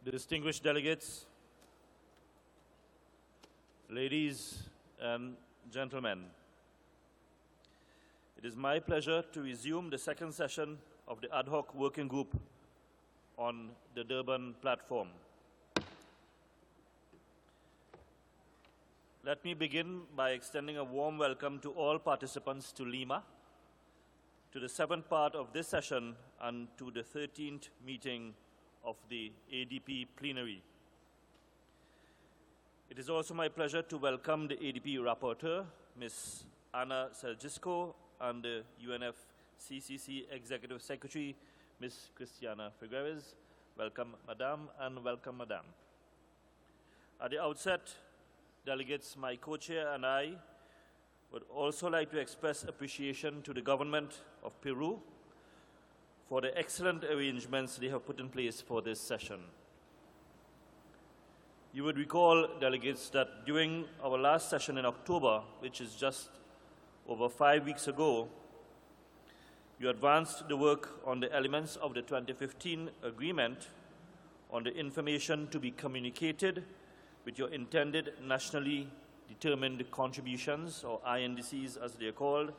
Distinguished delegates, ladies and gentlemen, it is my pleasure to resume the second session of the ad hoc working group on the Durban platform. Let me begin by extending a warm welcome to all participants to Lima, to the seventh part of this session and to the 13th meeting of the ADP plenary. It is also my pleasure to welcome the ADP rapporteur, Ms. Anna Sergisco, and the UNFCCC Executive Secretary, Ms. Christiana Figueres. Welcome, Madam, and welcome, Madam. At the outset, delegates, my co-chair and I would also like to express appreciation to the government of Peru for the excellent arrangements they have put in place for this session. You would recall, delegates, that during our last session in October, which is just over 5 weeks ago, you advanced the work on the elements of the 2015 agreement on the information to be communicated with your intended nationally determined contributions, or INDCs as they are called,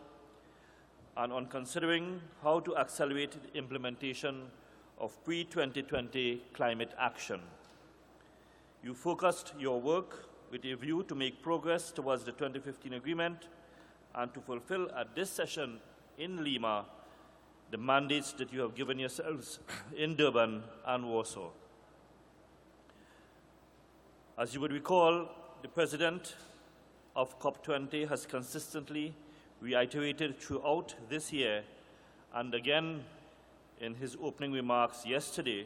and on considering how to accelerate the implementation of pre-2020 climate action. You focused your work with a view to make progress towards the 2015 agreement and to fulfill at this session in Lima the mandates that you have given yourselves in Durban and Warsaw. As you would recall, the President of COP20 has consistently reiterated throughout this year and again in his opening remarks yesterday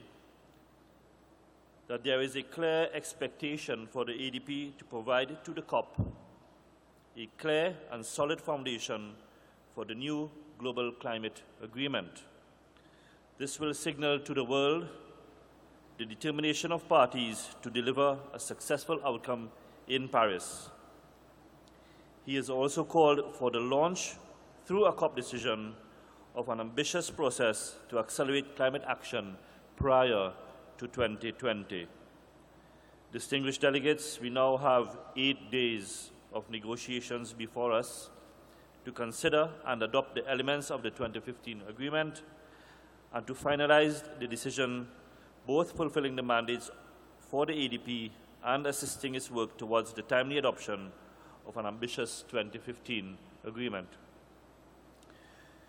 that there is a clear expectation for the ADP to provide to the COP a clear and solid foundation for the new global climate agreement. This will signal to the world the determination of parties to deliver a successful outcome in Paris. He has also called for the launch, through a COP decision, of an ambitious process to accelerate climate action prior to 2020. Distinguished delegates, we now have 8 days of negotiations before us to consider and adopt the elements of the 2015 agreement and to finalize the decision, both fulfilling the mandates for the ADP and assisting its work towards the timely adoption of an ambitious 2015 agreement.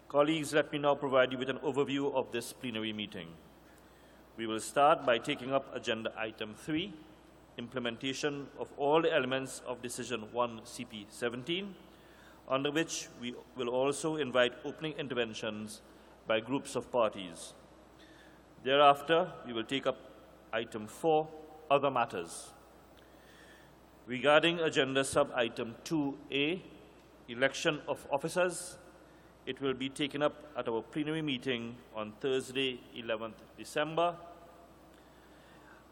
Colleagues, let me now provide you with an overview of this plenary meeting. We will start by taking up Agenda Item 3, implementation of all the elements of Decision 1 CP17, under which we will also invite opening interventions by groups of parties. Thereafter, we will take up Item 4, Other Matters. Regarding Agenda Sub-Item 2A, Election of Officers, it will be taken up at our plenary meeting on Thursday, 11th December.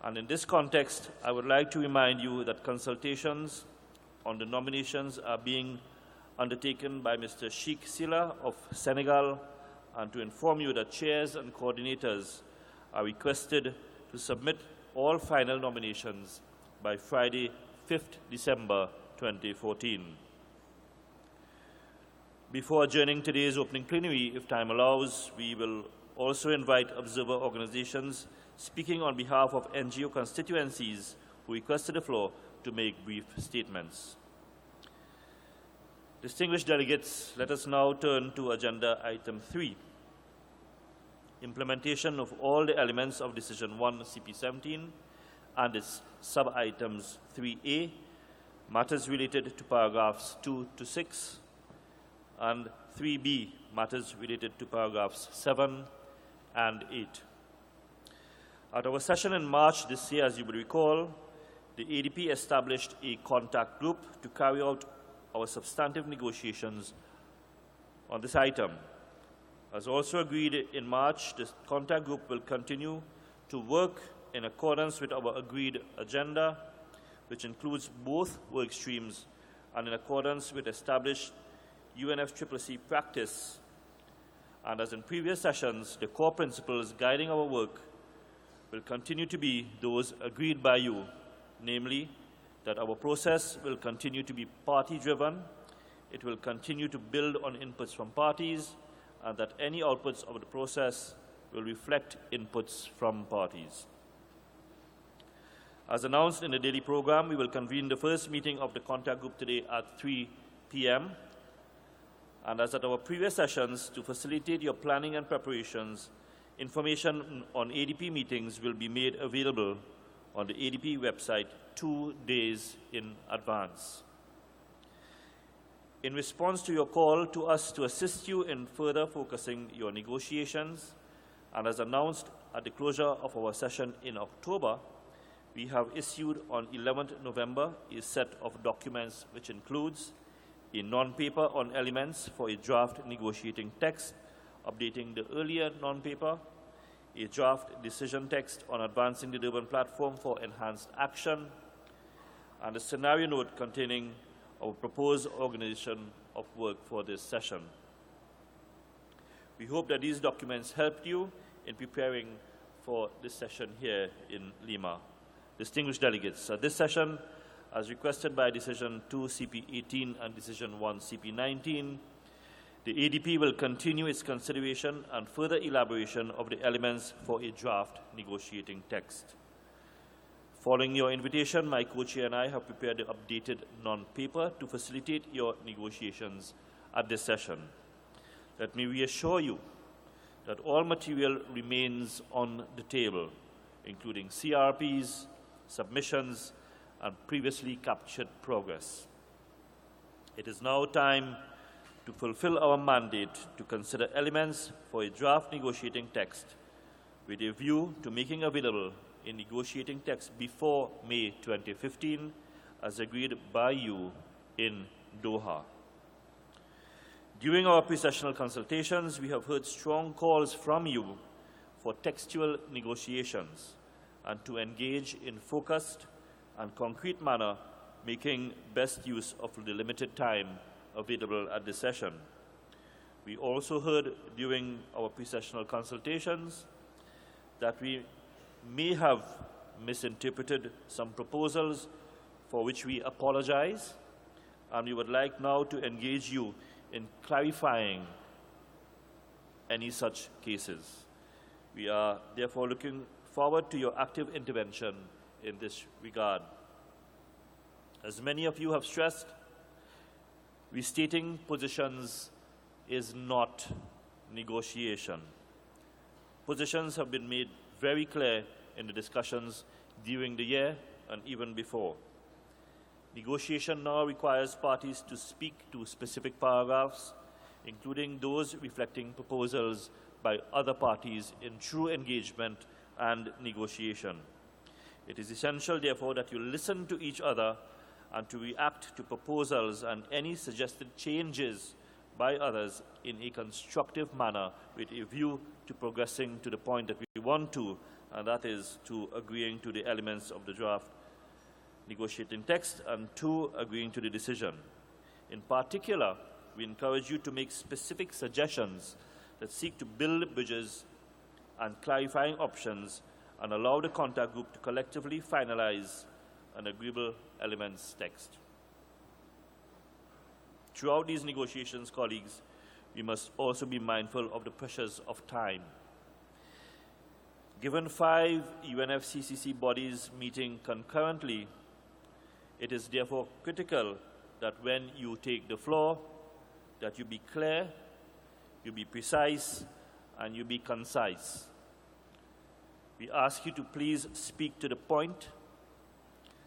And in this context, I would like to remind you that consultations on the nominations are being undertaken by Mr. Sheikh Silla of Senegal, and to inform you that chairs and coordinators are requested to submit all final nominations by Friday, 5th December 2014. Before adjourning today's opening plenary, if time allows, we will also invite observer organizations speaking on behalf of NGO constituencies who requested the floor to make brief statements. Distinguished delegates, let us now turn to Agenda Item 3, implementation of all the elements of Decision 1 CP17 and its sub-items 3A, matters related to paragraphs 2 to 6, and 3B, matters related to paragraphs 7 and 8. At our session in March this year, as you will recall, the ADP established a contact group to carry out our substantive negotiations on this item. As also agreed in March, this contact group will continue to work in accordance with our agreed agenda, which includes both work streams, and in accordance with established UNFCCC practice. And as in previous sessions, the core principles guiding our work will continue to be those agreed by you, namely, that our process will continue to be party-driven, it will continue to build on inputs from parties, and that any outputs of the process will reflect inputs from parties. As announced in the daily program, we will convene the first meeting of the contact group today at 3 p.m. And as at our previous sessions, to facilitate your planning and preparations, information on ADP meetings will be made available on the ADP website 2 days in advance. In response to your call to us to assist you in further focusing your negotiations, and as announced at the closure of our session in October, we have issued on 11th November a set of documents which includes a non-paper on elements for a draft negotiating text, updating the earlier non-paper, a draft decision text on advancing the Durban platform for enhanced action, and a scenario note containing our proposed organization of work for this session. We hope that these documents helped you in preparing for this session here in Lima. Distinguished delegates, at this session, as requested by Decision 2 CP18 and Decision 1 CP19, the ADP will continue its consideration and further elaboration of the elements for a draft negotiating text. Following your invitation, my co-chair and I have prepared the updated non-paper to facilitate your negotiations at this session. Let me reassure you that all material remains on the table, including CRPs, submissions, and previously captured progress. It is now time to fulfill our mandate to consider elements for a draft negotiating text with a view to making available a negotiating text before May 2015, as agreed by you in Doha. During our pre-sessional consultations, we have heard strong calls from you for textual negotiations and to engage in focused and concrete manner, making best use of the limited time available at this session. We also heard during our pre-sessional consultations that we may have misinterpreted some proposals, for which we apologize, and we would like now to engage you in clarifying any such cases. We are therefore looking forward to your active intervention in this regard. As many of you have stressed, restating positions is not negotiation. Positions have been made very clear in the discussions during the year and even before. Negotiation now requires parties to speak to specific paragraphs, including those reflecting proposals by other parties in true engagement and negotiation. It is essential, therefore, that you listen to each other and to react to proposals and any suggested changes by others in a constructive manner with a view to progressing to the point that we want to, and that is to agreeing to the elements of the draft negotiating text and to agreeing to the decision. In particular, we encourage you to make specific suggestions that seek to build bridges and clarifying options and allow the contact group to collectively finalize an agreeable elements text. Throughout these negotiations, colleagues, we must also be mindful of the pressures of time. Given 5 UNFCCC bodies meeting concurrently, it is therefore critical that when you take the floor, that you be clear, you be precise, and you be concise. We ask you to please speak to the point,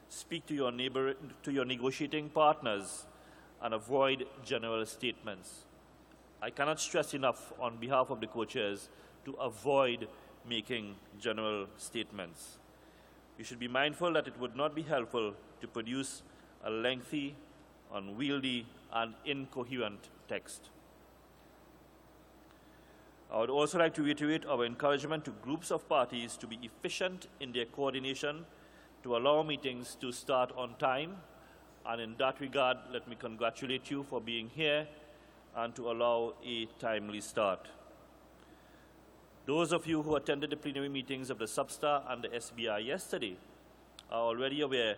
speak to your negotiating partners, and avoid general statements. I cannot stress enough on behalf of the co-chairs to avoid making general statements. You should be mindful that it would not be helpful to produce a lengthy, unwieldy, and incoherent text. I would also like to reiterate our encouragement to groups of parties to be efficient in their coordination, to allow meetings to start on time, and in that regard, let me congratulate you for being here and to allow a timely start. Those of you who attended the plenary meetings of the Substar and the SBI yesterday are already aware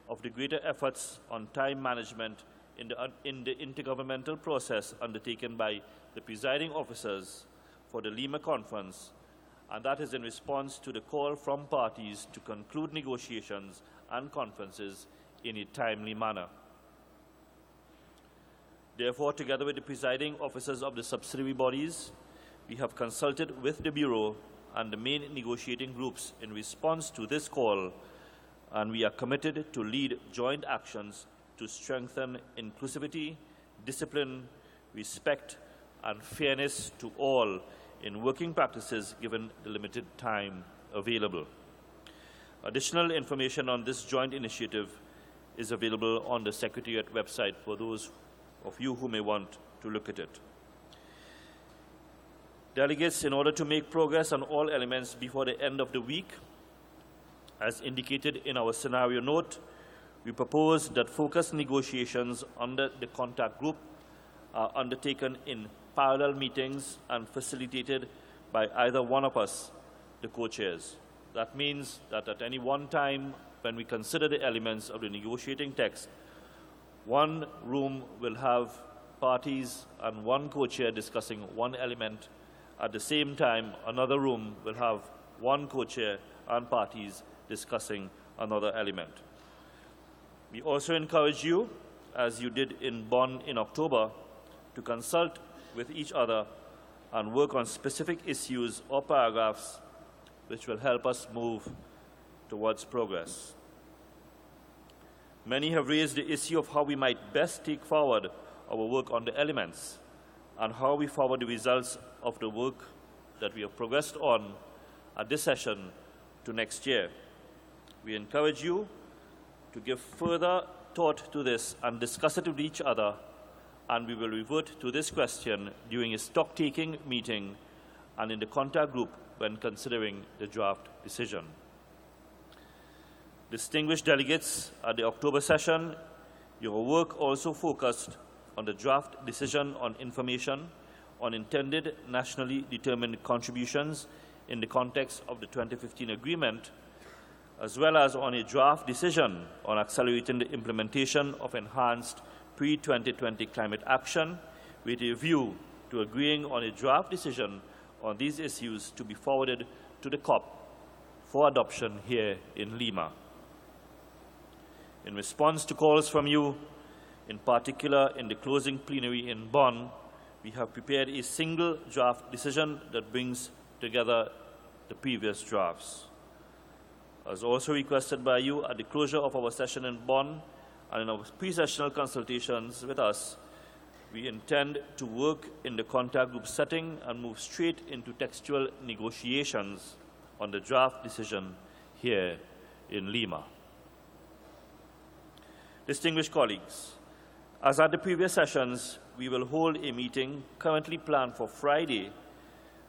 of the greater efforts on time management in the intergovernmental process undertaken by the presiding officers for the Lima conference, and that is in response to the call from parties to conclude negotiations and conferences in a timely manner. Therefore, together with the presiding officers of the subsidiary bodies, we have consulted with the Bureau and the main negotiating groups in response to this call, and we are committed to lead joint actions to strengthen inclusivity, discipline, respect, and fairness to all in working practices given the limited time available. Additional information on this joint initiative is available on the Secretariat website for those of you who may want to look at it. Delegates, in order to make progress on all elements before the end of the week, as indicated in our scenario note, we propose that focused negotiations under the contact group are undertaken in parallel meetings and facilitated by either one of us, the co-chairs. That means that at any one time, when we consider the elements of the negotiating text, one room will have parties and one co-chair discussing one element. At the same time, another room will have one co-chair and parties discussing another element. We also encourage you, as you did in Bonn in October, to consult with each other and work on specific issues or paragraphs which will help us move towards progress. Many have raised the issue of how we might best take forward our work on the elements and how we forward the results of the work that we have progressed on at this session to next year. We encourage you to give further thought to this and discuss it with each other, and we will revert to this question during a stock-taking meeting and in the contact group when considering the draft decision. Distinguished delegates, at the October session, your work also focused on the draft decision on information on intended nationally determined contributions in the context of the 2015 agreement, as well as on a draft decision on accelerating the implementation of enhanced pre-2020 climate action, with a view to agreeing on a draft decision on these issues to be forwarded to the COP for adoption here in Lima. In response to calls from you, in particular in the closing plenary in Bonn, we have prepared a single draft decision that brings together the previous drafts. As also requested by you at the closure of our session in Bonn and in our pre-sessional consultations with us, we intend to work in the contact group setting and move straight into textual negotiations on the draft decision here in Lima. Distinguished colleagues, as at the previous sessions, we will hold a meeting currently planned for Friday,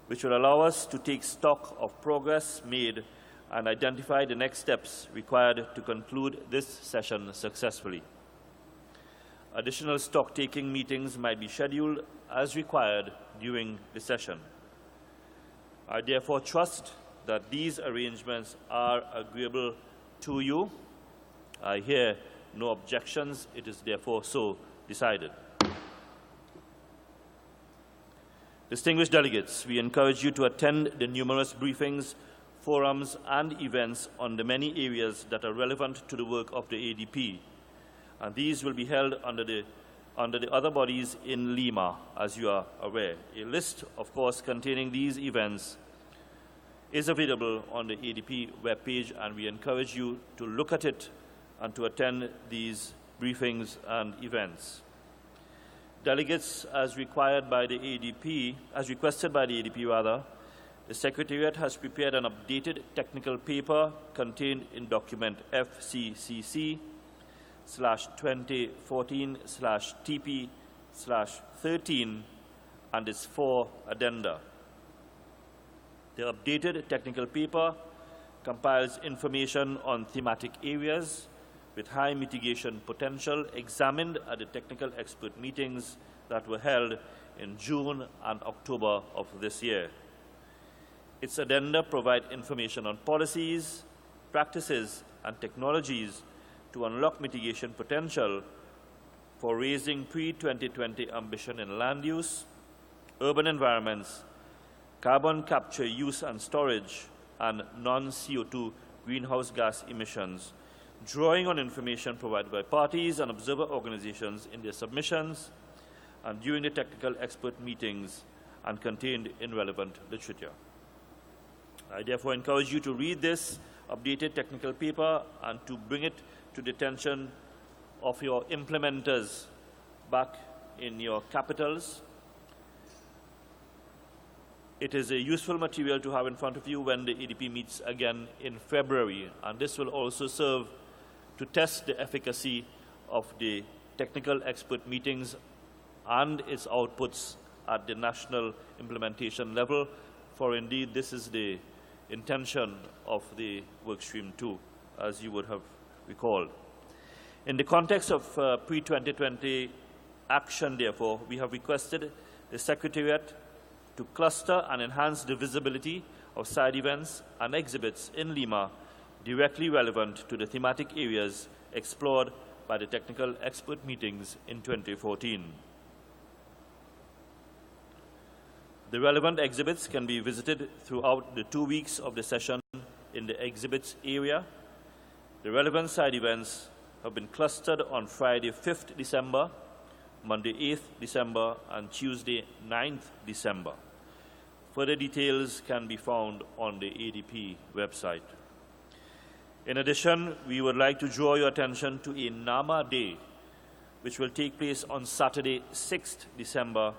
which will allow us to take stock of progress made and identify the next steps required to conclude this session successfully. Additional stock-taking meetings might be scheduled as required during the session. I therefore trust that these arrangements are agreeable to you. I hear no objections. It is therefore so decided. Distinguished delegates, we encourage you to attend the numerous briefings, forums, and events on the many areas that are relevant to the work of the ADP. And these will be held under the other bodies in Lima, as you are aware. A list, of course, containing these events is available on the ADP webpage, and we encourage you to look at it and to attend these briefings and events. Delegates, as required by the ADP, as requested by the ADP rather, the Secretariat has prepared an updated technical paper contained in document FCCC/2014/TP/13 and its 4 addenda. The updated technical paper compiles information on thematic areas with high mitigation potential examined at the technical expert meetings that were held in June and October of this year. Its addenda provide information on policies, practices, and technologies to unlock mitigation potential for raising pre-2020 ambition in land use, urban environments, carbon capture, use and storage, and non-CO2 greenhouse gas emissions, drawing on information provided by parties and observer organizations in their submissions and during the technical expert meetings and contained in relevant literature. I therefore encourage you to read this updated technical paper and to bring it to the attention of your implementers back in your capitals. It is a useful material to have in front of you when the ADP meets again in February, and this will also serve to test the efficacy of the technical expert meetings and its outputs at the national implementation level, for indeed this is the intention of the workstream 2, as you would have recalled. In the context of pre-2020 action, therefore, we have requested the Secretariat to cluster and enhance the visibility of side events and exhibits in Lima directly relevant to the thematic areas explored by the technical expert meetings in 2014. The relevant exhibits can be visited throughout the 2 weeks of the session in the exhibits area. The relevant side events have been clustered on Friday 5th December, Monday 8th December, and Tuesday 9th December. Further details can be found on the ADP website. In addition, we would like to draw your attention to a NAMA Day, which will take place on Saturday 6th December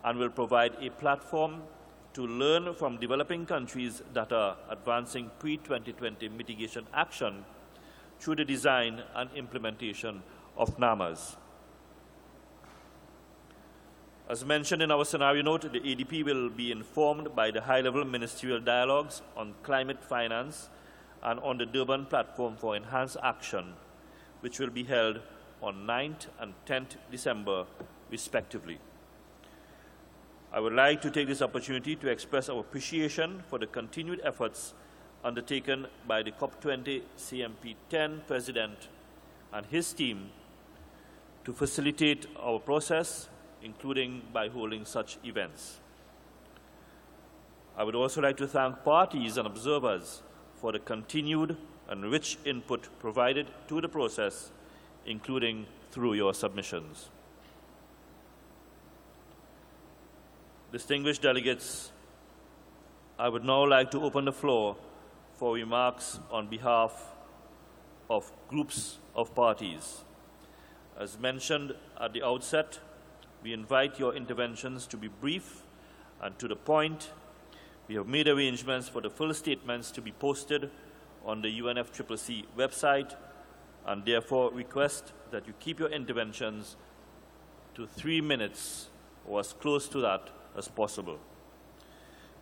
and will provide a platform to learn from developing countries that are advancing pre-2020 mitigation action through the design and implementation of NAMAs. As mentioned in our scenario note, the ADP will be informed by the high-level ministerial dialogues on climate finance and on the Durban platform for enhanced action, which will be held on 9th and 10th December, respectively. I would like to take this opportunity to express our appreciation for the continued efforts undertaken by the COP20 CMP10 President and his team to facilitate our process, including by holding such events. I would also like to thank parties and observers for the continued and rich input provided to the process, including through your submissions. Distinguished delegates, I would now like to open the floor for remarks on behalf of groups of parties. As mentioned at the outset, we invite your interventions to be brief and to the point. We have made arrangements for the full statements to be posted on the UNFCCC website and therefore request that you keep your interventions to 3 minutes or as close to that as possible.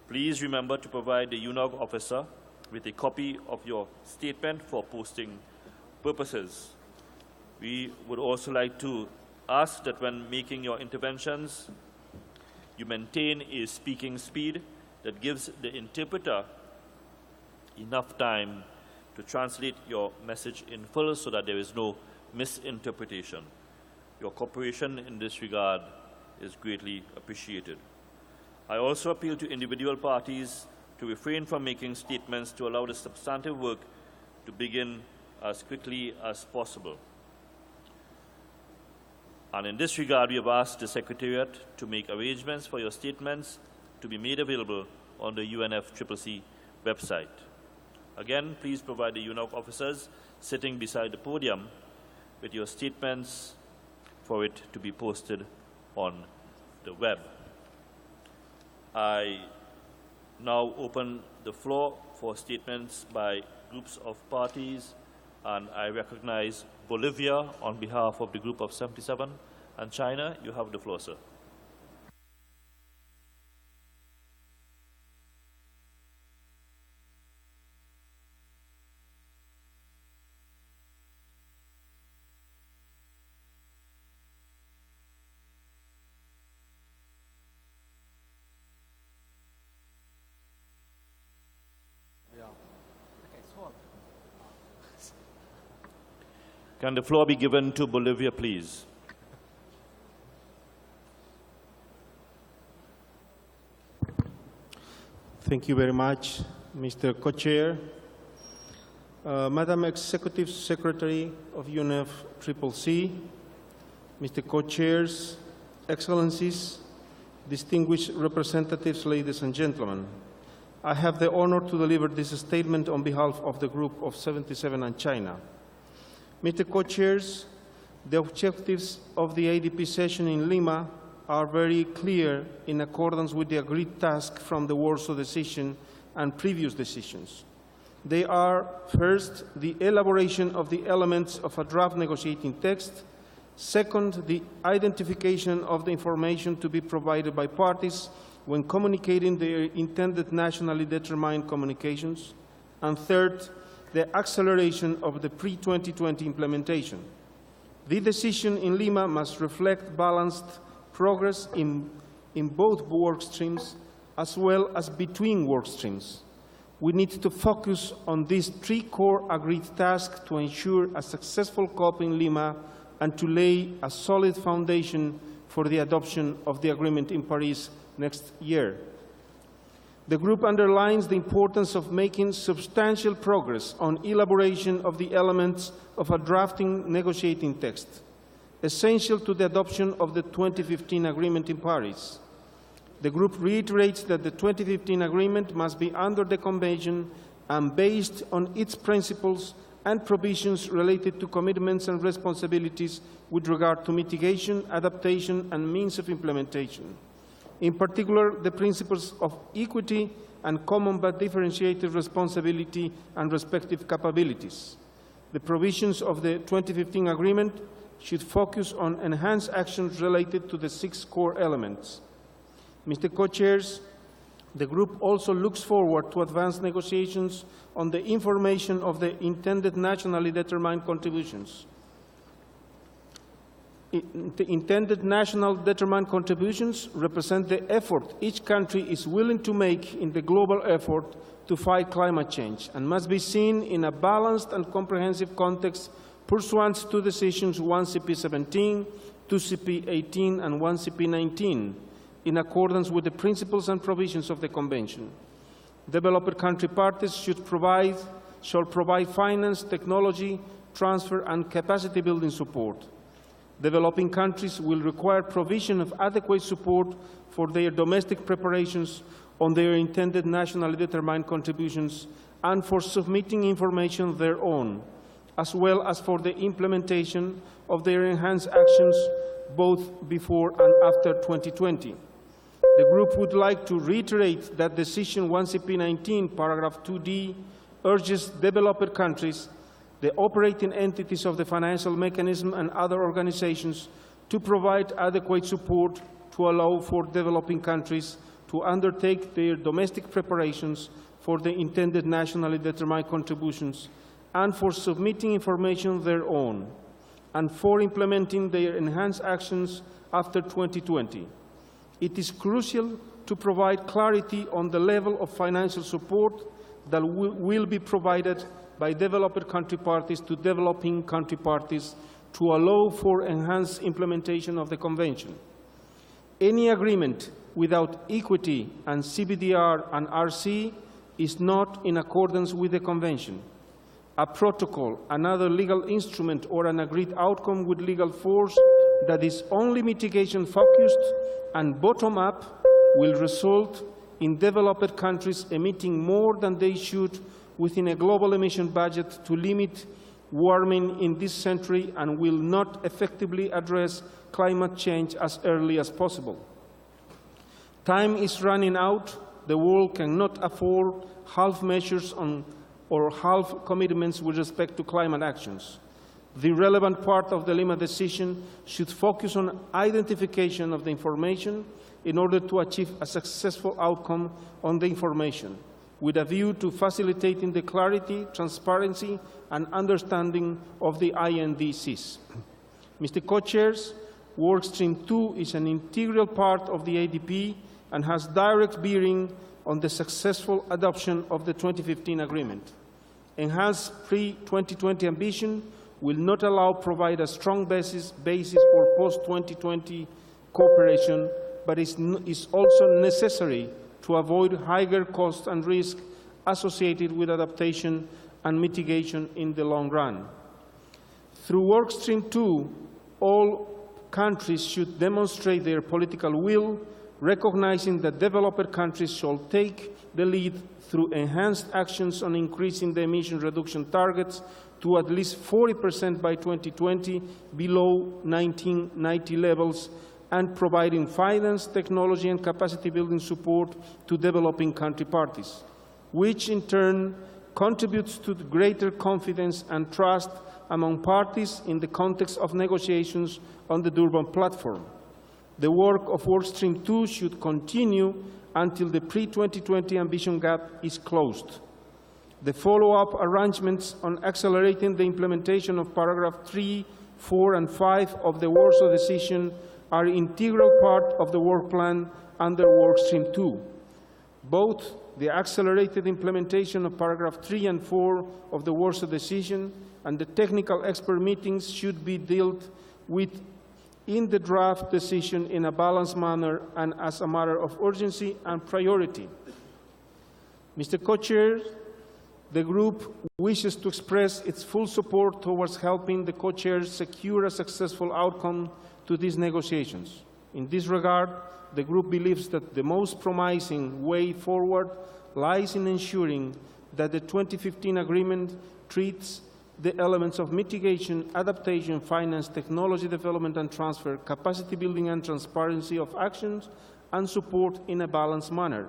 Please remember to provide the UNOG officer with a copy of your statement for posting purposes. We would also like to ask that when making your interventions, you maintain a speaking speed that gives the interpreter enough time to translate your message in full so that there is no misinterpretation. Your cooperation in this regard is greatly appreciated. I also appeal to individual parties to refrain from making statements to allow the substantive work to begin as quickly as possible. And in this regard, we have asked the Secretariat to make arrangements for your statements to be made available on the UNFCCC website. Again, please provide the UNOG officers sitting beside the podium with your statements for it to be posted on the web. I now open the floor for statements by groups of parties, and I recognize Bolivia on behalf of the group of 77 and China. You have the floor, sir. Can the floor be given to Bolivia, please? Thank you very much, Mr. Co-Chair. Madam Executive Secretary of UNFCCC, Mr. Co-Chairs, Excellencies, distinguished representatives, ladies and gentlemen, I have the honor to deliver this statement on behalf of the Group of 77 and China. Mr. Co-Chairs, the objectives of the ADP session in Lima are very clear in accordance with the agreed task from the Warsaw Decision and previous decisions. They are, first, the elaboration of the elements of a draft negotiating text, second, the identification of the information to be provided by parties when communicating their intended nationally determined communications, and third, the acceleration of the pre-2020 implementation. The decision in Lima must reflect balanced progress in both work streams as well as between work streams. We need to focus on these three core agreed tasks to ensure a successful COP in Lima and to lay a solid foundation for the adoption of the agreement in Paris next year. The Group underlines the importance of making substantial progress on elaboration of the elements of a drafting negotiating text, essential to the adoption of the 2015 agreement in Paris. The Group reiterates that the 2015 agreement must be under the Convention and based on its principles and provisions related to commitments and responsibilities with regard to mitigation, adaptation, and means of implementation. In particular, the principles of equity and common but differentiated responsibility and respective capabilities. The provisions of the 2015 agreement should focus on enhanced actions related to the 6 core elements. Mr. Co-Chairs, the Group also looks forward to advanced negotiations on the information of the intended nationally determined contributions. The intended national determined contributions represent the effort each country is willing to make in the global effort to fight climate change and must be seen in a balanced and comprehensive context pursuant to decisions 1CP17, 2CP18, and 1CP19, in accordance with the principles and provisions of the Convention. Developed country parties shall provide finance, technology, transfer, and capacity building support. Developing countries will require provision of adequate support for their domestic preparations on their intended nationally determined contributions and for submitting information thereon, as well as for the implementation of their enhanced actions both before and after 2020. The Group would like to reiterate that Decision 1CP19, paragraph 2D, urges developed countries, the operating entities of the financial mechanism and other organizations to provide adequate support to allow for developing countries to undertake their domestic preparations for the intended nationally determined contributions and for submitting information thereon, and for implementing their enhanced actions after 2020. It is crucial to provide clarity on the level of financial support that will be provided by developed country parties to developing country parties to allow for enhanced implementation of the Convention. Any agreement without equity and CBDR and RC is not in accordance with the Convention. A protocol, another legal instrument, or an agreed outcome with legal force that is only mitigation-focused and bottom-up will result in developed countries emitting more than they should within a global emission budget to limit warming in this century and will not effectively address climate change as early as possible. Time is running out. The world cannot afford half measures or half commitments with respect to climate actions. The relevant part of the Lima decision should focus on identification of the information in order to achieve a successful outcome on the information, with a view to facilitating the clarity, transparency, and understanding of the INDCs. Mr. Co-Chairs, Workstream 2 is an integral part of the ADP and has direct bearing on the successful adoption of the 2015 agreement. Enhanced pre-2020 ambition will not provide a strong basis for post-2020 cooperation, but is also necessary to avoid higher costs and risk associated with adaptation and mitigation in the long run. Through Workstream 2, all countries should demonstrate their political will, recognizing that developed countries shall take the lead through enhanced actions on increasing the emission reduction targets to at least 40% by 2020, below 1990 levels, and providing finance, technology, and capacity-building support to developing country parties, which in turn contributes to the greater confidence and trust among parties in the context of negotiations on the Durban platform. The work of Workstream 2 should continue until the pre-2020 ambition gap is closed. The follow-up arrangements on accelerating the implementation of paragraph 3, 4, and 5 of the Warsaw Decision are an integral part of the work plan under Workstream 2. Both the accelerated implementation of paragraph 3 and 4 of the Warsaw Decision and the technical expert meetings should be dealt with in the draft decision in a balanced manner and as a matter of urgency and priority. Mr. Co-Chair, the group wishes to express its full support towards helping the co-chairs secure a successful outcome to these negotiations. In this regard, the group believes that the most promising way forward lies in ensuring that the 2015 agreement treats the elements of mitigation, adaptation, finance, technology development and transfer, capacity building and transparency of actions and support in a balanced manner.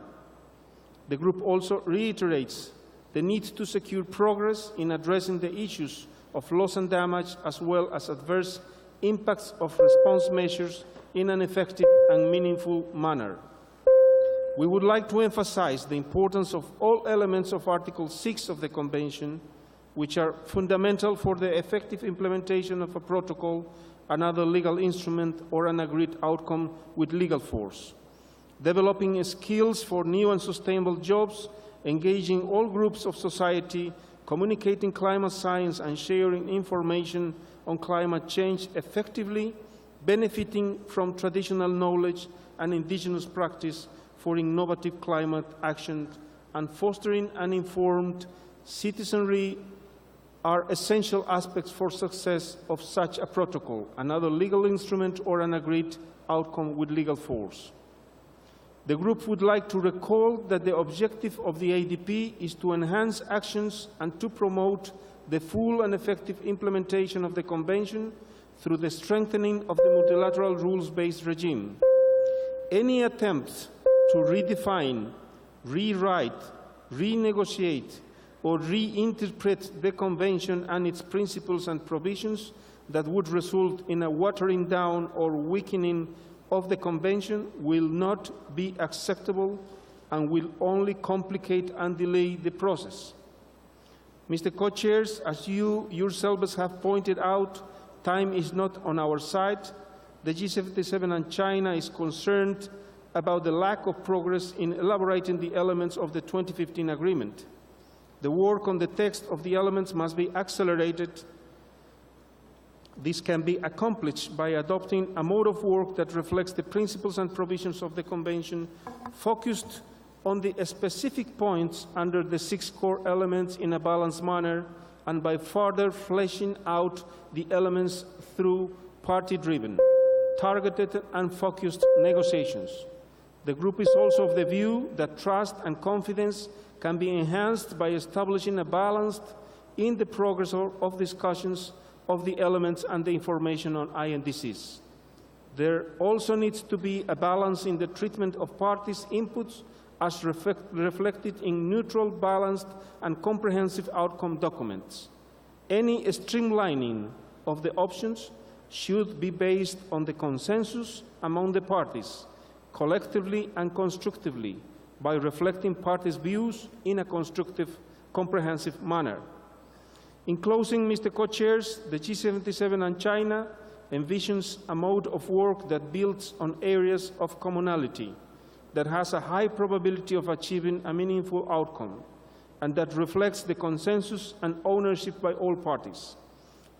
The group also reiterates the need to secure progress in addressing the issues of loss and damage as well as adverse impacts of response measures in an effective and meaningful manner. We would like to emphasize the importance of all elements of Article 6 of the Convention, which are fundamental for the effective implementation of a protocol, another legal instrument, or an agreed outcome with legal force. Developing skills for new and sustainable jobs, engaging all groups of society, communicating climate science and sharing information on climate change effectively, benefiting from traditional knowledge and indigenous practice for innovative climate action, and fostering an informed citizenry are essential aspects for success of such a protocol, another legal instrument, or an agreed outcome with legal force. The group would like to recall that the objective of the ADP is to enhance actions and to promote the full and effective implementation of the Convention through the strengthening of the multilateral rules-based regime. Any attempt to redefine, rewrite, renegotiate, or reinterpret the Convention and its principles and provisions that would result in a watering down or weakening of the Convention will not be acceptable and will only complicate and delay the process. Mr. Co-Chairs, as you yourselves have pointed out, time is not on our side. The G77 and China is concerned about the lack of progress in elaborating the elements of the 2015 agreement. The work on the text of the elements must be accelerated. This can be accomplished by adopting a mode of work that reflects the principles and provisions of the Convention, focused on the specific points under the 6 core elements in a balanced manner, and by further fleshing out the elements through party-driven, targeted and focused negotiations. The group is also of the view that trust and confidence can be enhanced by establishing a balance in the progress of discussions of the elements and the information on INDCs. There also needs to be a balance in the treatment of parties' inputs as reflected in neutral, balanced, and comprehensive outcome documents. Any streamlining of the options should be based on the consensus among the parties, collectively and constructively, by reflecting parties' views in a constructive, comprehensive manner. In closing, Mr. Co-Chairs, the G77 and China envisions a mode of work that builds on areas of commonality, that has a high probability of achieving a meaningful outcome, and that reflects the consensus and ownership by all parties.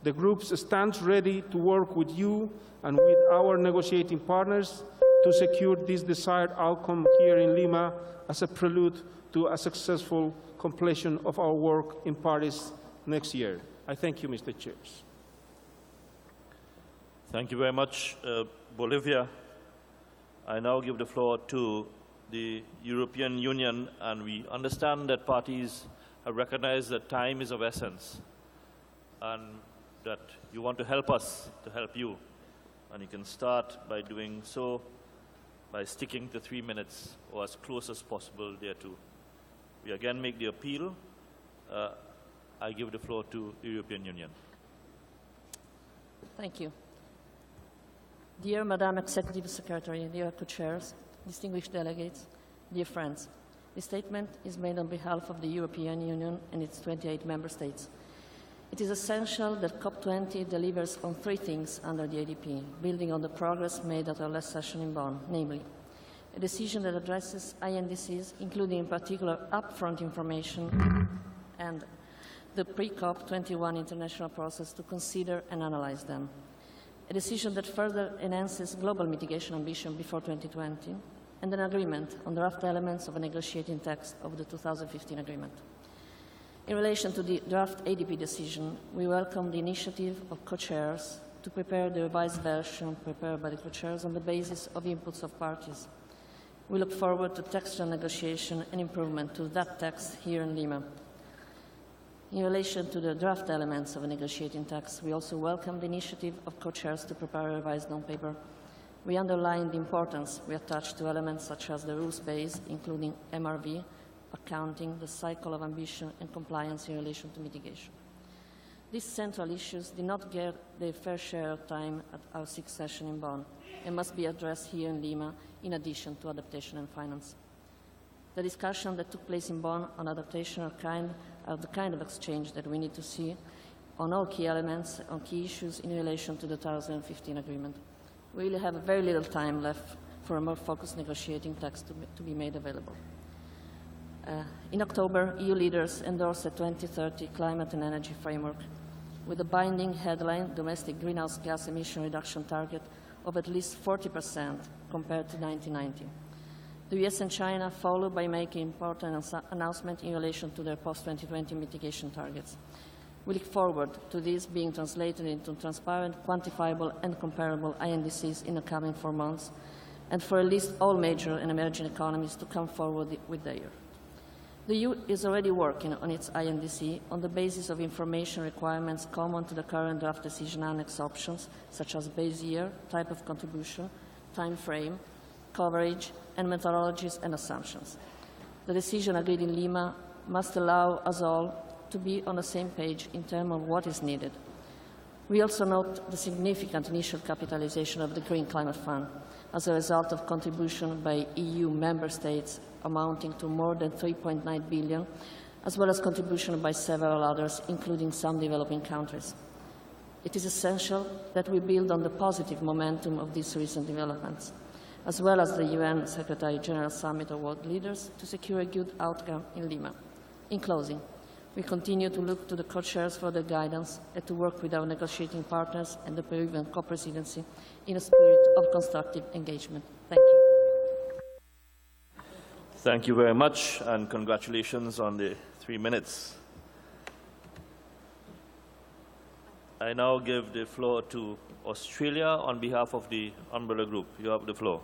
The group stands ready to work with you and with our negotiating partners to secure this desired outcome here in Lima as a prelude to a successful completion of our work in Paris next year. I thank you, Mr. Chair. Thank you very much, Bolivia. I now give the floor to the European Union, and we understand that parties have recognized that time is of essence and that you want to help us to help you. And you can start by doing so by sticking to 3 minutes or as close as possible thereto. We again make the appeal. I give the floor to the European Union. Thank you. Dear Madam Executive Secretary, dear co-chairs, distinguished delegates, dear friends, this statement is made on behalf of the European Union and its 28 member states. It is essential that COP20 delivers on 3 things under the ADP, building on the progress made at our last session in Bonn, namely, a decision that addresses INDCs, including in particular upfront information and the pre-COP21 international process to consider and analyze them. A decision that further enhances global mitigation ambition before 2020, and an agreement on draft elements of a negotiating text of the 2015 agreement. In relation to the draft ADP decision, we welcome the initiative of co-chairs to prepare the revised version prepared by the co-chairs on the basis of inputs of parties. We look forward to textual negotiation and improvement to that text here in Lima. In relation to the draft elements of a negotiating text, we also welcome the initiative of co-chairs to prepare a revised non-paper. We underline the importance we attach to elements such as the rules base, including MRV, accounting, the cycle of ambition and compliance in relation to mitigation. These central issues did not get their fair share of time at our 6th session in Bonn and must be addressed here in Lima in addition to adaptation and finance. The discussion that took place in Bonn on adaptation are the kind of exchange that we need to see on all key elements, on key issues in relation to the 2015 agreement. We really have very little time left for a more focused negotiating text to be made available. In October, EU leaders endorsed a 2030 climate and energy framework with a binding headline domestic greenhouse gas emission reduction target of at least 40% compared to 1990. The US and China followed by making important announcements in relation to their post-2020 mitigation targets. We look forward to this being translated into transparent, quantifiable and comparable INDCs in the coming 4 months, and for at least all major and emerging economies to come forward with theirs. The EU is already working on its INDC on the basis of information requirements common to the current draft decision annex options, such as base year, type of contribution, time frame, coverage, and methodologies and assumptions. The decision agreed in Lima must allow us all to be on the same page in terms of what is needed. We also note the significant initial capitalization of the Green Climate Fund as a result of contribution by EU member states amounting to more than 3.9 billion, as well as contribution by several others, including some developing countries. It is essential that we build on the positive momentum of these recent developments, as well as the UN Secretary-General Summit of World Leaders, to secure a good outcome in Lima. In closing, we continue to look to the co-chairs for their guidance and to work with our negotiating partners and the Peruvian co-presidency in a spirit of constructive engagement. Thank you. Thank you very much, and congratulations on the 3 minutes. I now give the floor to Australia on behalf of the Umbrella Group. You have the floor.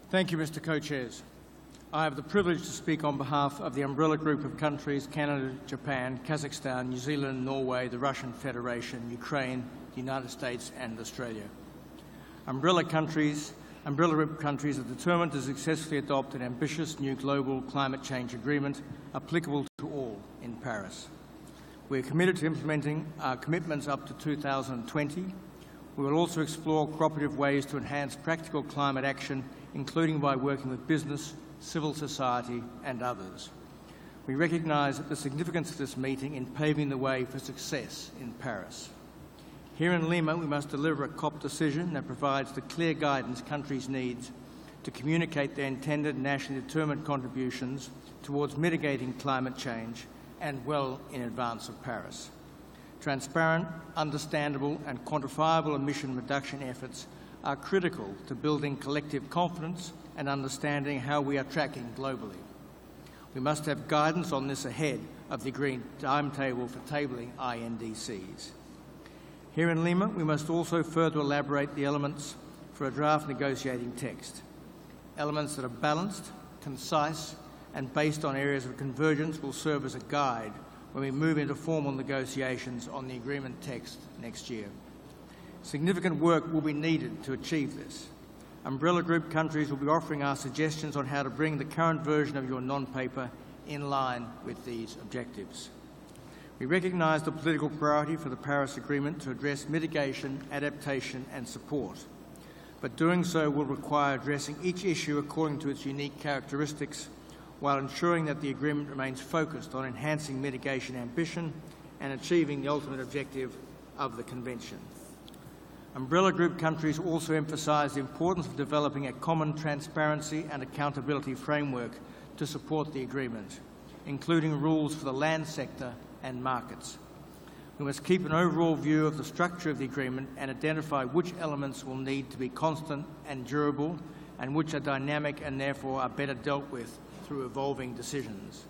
Thank you, Mr. Co-Chairs. I have the privilege to speak on behalf of the Umbrella Group of countries, Canada, Japan, Kazakhstan, New Zealand, Norway, the Russian Federation, Ukraine, the United States and Australia. Umbrella Group countries are determined to successfully adopt an ambitious new global climate change agreement applicable to all in Paris. We are committed to implementing our commitments up to 2020. We will also explore cooperative ways to enhance practical climate action, including by working with business, civil society and others. We recognise the significance of this meeting in paving the way for success in Paris. Here in Lima, we must deliver a COP decision that provides the clear guidance countries need to communicate their intended nationally determined contributions towards mitigating climate change and well in advance of Paris. Transparent, understandable and quantifiable emission reduction efforts are critical to building collective confidence and understanding how we are tracking globally. We must have guidance on this ahead of the agreed timetable for tabling INDCs. Here in Lima, we must also further elaborate the elements for a draft negotiating text. Elements that are balanced, concise, and based on areas of convergence will serve as a guide when we move into formal negotiations on the agreement text next year. Significant work will be needed to achieve this. Umbrella Group countries will be offering our suggestions on how to bring the current version of your non-paper in line with these objectives. We recognise the political priority for the Paris Agreement to address mitigation, adaptation and support, but doing so will require addressing each issue according to its unique characteristics, while ensuring that the agreement remains focused on enhancing mitigation ambition and achieving the ultimate objective of the Convention. Umbrella Group countries also emphasise the importance of developing a common transparency and accountability framework to support the agreement, including rules for the land sector and markets. We must keep an overall view of the structure of the agreement and identify which elements will need to be constant and durable and which are dynamic and therefore are better dealt with through evolving decisions.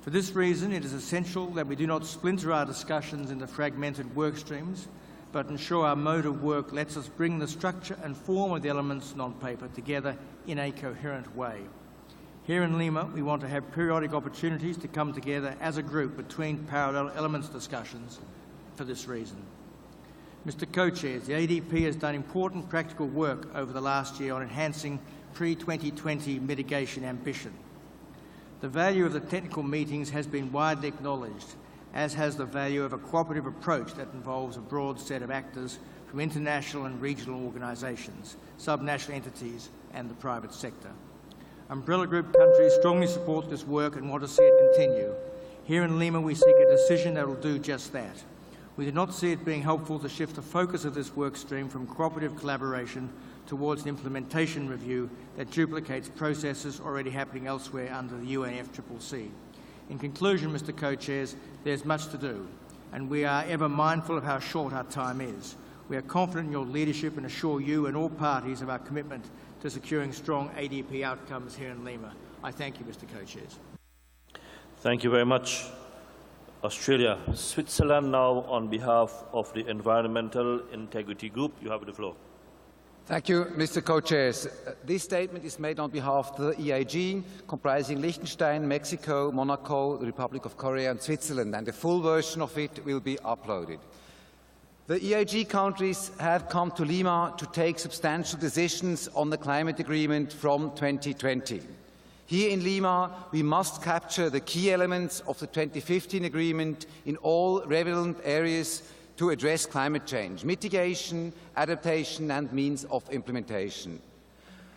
For this reason, it is essential that we do not splinter our discussions into fragmented work streams, but ensure our mode of work lets us bring the structure and form of the elements non-paper together in a coherent way. Here in Lima, we want to have periodic opportunities to come together as a group between parallel elements discussions for this reason. Mr. Co-Chairs, the ADP has done important practical work over the last year on enhancing pre-2020 mitigation ambition. The value of the technical meetings has been widely acknowledged, as has the value of a cooperative approach that involves a broad set of actors from international and regional organisations, subnational entities and the private sector. Umbrella Group countries strongly support this work and want to see it continue. Here in Lima, we seek a decision that will do just that. We do not see it being helpful to shift the focus of this work stream from cooperative collaboration towards an implementation review that duplicates processes already happening elsewhere under the UNFCCC. In conclusion, Mr. Co-Chairs, there's much to do, and we are ever mindful of how short our time is. We are confident in your leadership and assure you and all parties of our commitment to securing strong ADP outcomes here in Lima. I thank you, Mr. Co-Chairs. Thank you very much. Australia. Switzerland now on behalf of the Environmental Integrity Group. You have the floor. Thank you, Mr. Co-Chairs. This statement is made on behalf of the EIG, comprising Liechtenstein, Mexico, Monaco, the Republic of Korea and Switzerland, and the full version of it will be uploaded. The EIG countries have come to Lima to take substantial decisions on the climate agreement from 2020. Here in Lima, we must capture the key elements of the 2015 agreement in all relevant areas to address climate change, mitigation, adaptation and means of implementation.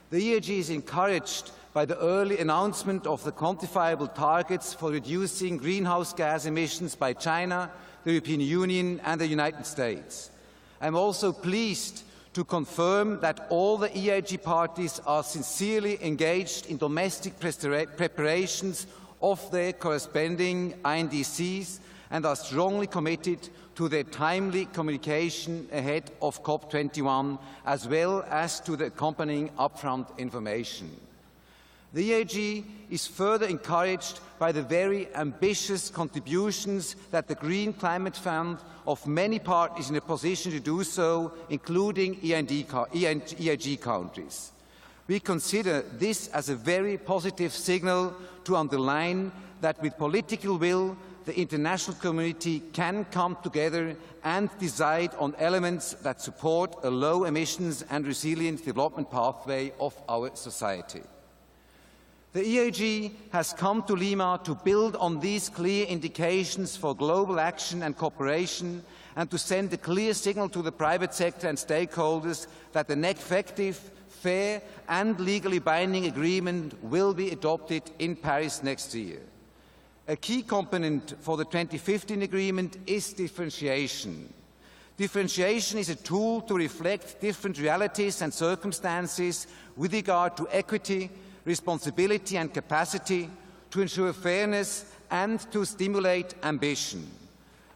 The EIG is encouraged by the early announcement of the quantifiable targets for reducing greenhouse gas emissions by China, the European Union and the United States. I am also pleased to confirm that all the EIG parties are sincerely engaged in domestic preparations of their corresponding INDCs and are strongly committed to their timely communication ahead of COP21, as well as to the accompanying upfront information. The EIG is further encouraged by the very ambitious contributions that the Green Climate Fund of many parties in a position to do so, including EIG countries. We consider this as a very positive signal to underline that with political will, the international community can come together and decide on elements that support a low emissions and resilient development pathway of our society. The EIG has come to Lima to build on these clear indications for global action and cooperation and to send a clear signal to the private sector and stakeholders that an effective, fair and legally binding agreement will be adopted in Paris next year. A key component for the 2015 agreement is differentiation. Differentiation is a tool to reflect different realities and circumstances with regard to equity, responsibility and capacity, to ensure fairness and to stimulate ambition.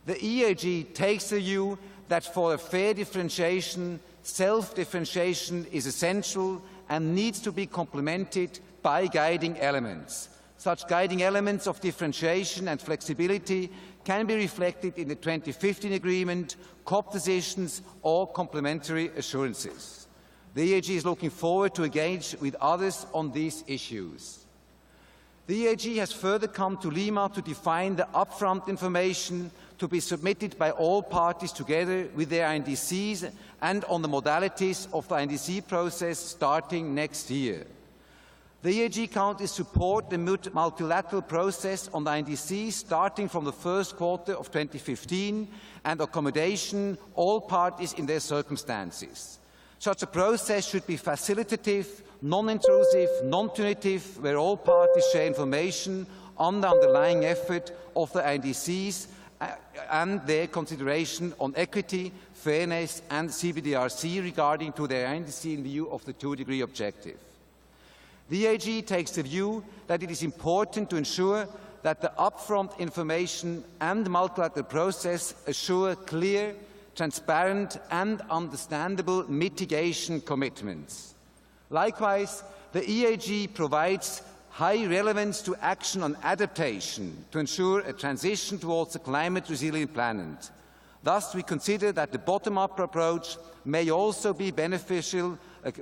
The EAG takes the view that for a fair differentiation, self-differentiation is essential and needs to be complemented by guiding elements. Such guiding elements of differentiation and flexibility can be reflected in the 2015 agreement, COP decisions or complementary assurances. The EAG is looking forward to engage with others on these issues. The EAG has further come to Lima to define the upfront information to be submitted by all parties together with their INDCs and on the modalities of the INDC process starting next year. The EAG countries support the multilateral process on the INDC starting from the first quarter of 2015 and accommodation all parties in their circumstances. Such a process should be facilitative, non-intrusive, non-punitive, where all parties share information on the underlying effort of the INDCs and their consideration on equity, fairness and CBDRC regarding to their INDC in view of the 2-degree objective. The EAG takes the view that it is important to ensure that the upfront information and multilateral process assure clear, transparent and understandable mitigation commitments. Likewise, the EAG provides high relevance to action on adaptation to ensure a transition towards a climate-resilient planet. Thus, we consider that the bottom-up approach may also be beneficial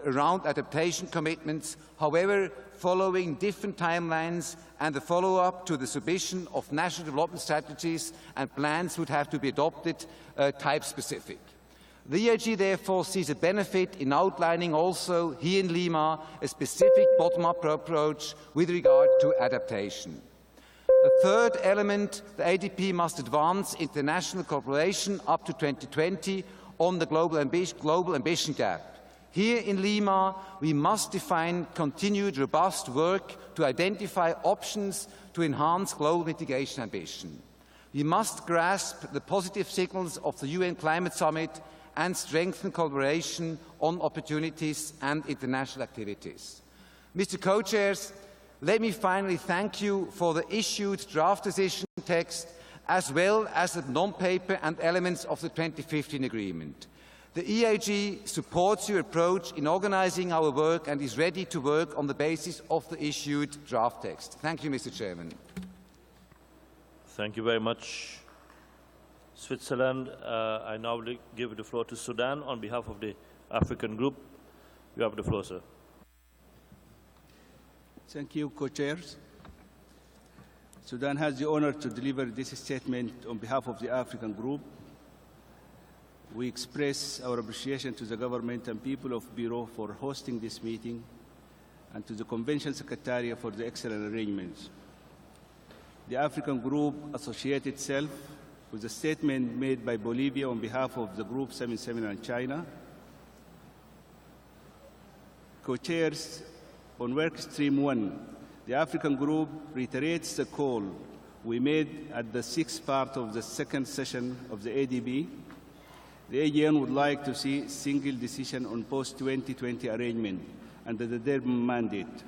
around adaptation commitments, however, following different timelines and the follow-up to the submission of national development strategies and plans would have to be adopted type-specific. The EAG therefore sees a benefit in outlining also here in Lima a specific bottom-up approach with regard to adaptation. The third element, the ADP must advance international cooperation up to 2020 on the global ambition gap. Here in Lima, we must define continued robust work to identify options to enhance global mitigation ambition. We must grasp the positive signals of the UN Climate Summit and strengthen collaboration on opportunities and international activities. Mr. Co-Chairs, let me finally thank you for the issued draft decision text as well as the non-paper and elements of the 2015 agreement. The EAG supports your approach in organising our work and is ready to work on the basis of the issued draft text. Thank you, Mr. Chairman. Thank you very much, Switzerland. I now give the floor to Sudan on behalf of the African Group. You have the floor, sir. Thank you, co-chairs. Sudan has the honor to deliver this statement on behalf of the African Group. We express our appreciation to the government and people of Peru for hosting this meeting and to the Convention Secretariat for the excellent arrangements. The African Group associates itself with a statement made by Bolivia on behalf of the Group 77 and China. Co-chairs, on Work Stream 1, the African Group reiterates the call we made at the 6th part of the second session of the ADB. The AGN would like to see single decision on post-2020 arrangement under the Durban mandate,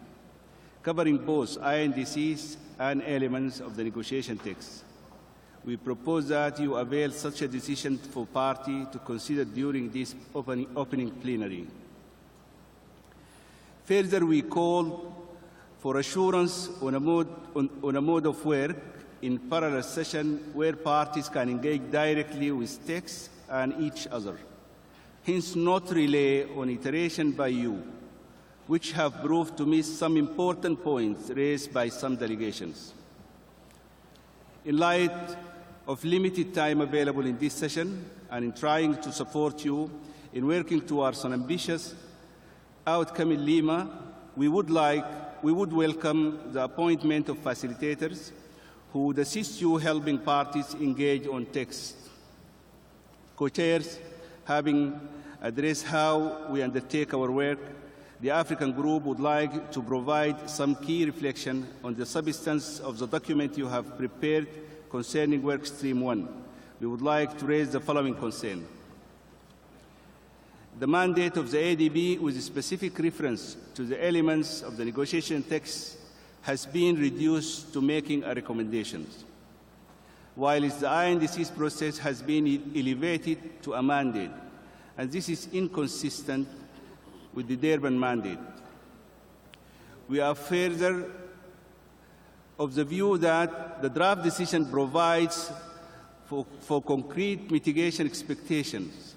covering both INDCs and elements of the negotiation text. We propose that you avail such a decision for party to consider during this opening plenary. Further, we call for assurance on a mode of work in parallel session where parties can engage directly with text and each other, hence not rely on iteration by you, which have proved to miss some important points raised by some delegations. In light of limited time available in this session and in trying to support you in working towards an ambitious outcome in Lima, we would welcome the appointment of facilitators who would assist you helping parties engage on text. Co-chairs, having addressed how we undertake our work, the African Group would like to provide some key reflection on the substance of the document you have prepared concerning Work Stream 1. We would like to raise the following concern. The mandate of the ADB with specific reference to the elements of the negotiation text has been reduced to making a recommendation. whilst the INDC's process has been elevated to a mandate, and this is inconsistent with the Durban mandate. We are further of the view that the draft decision provides for concrete mitigation expectations,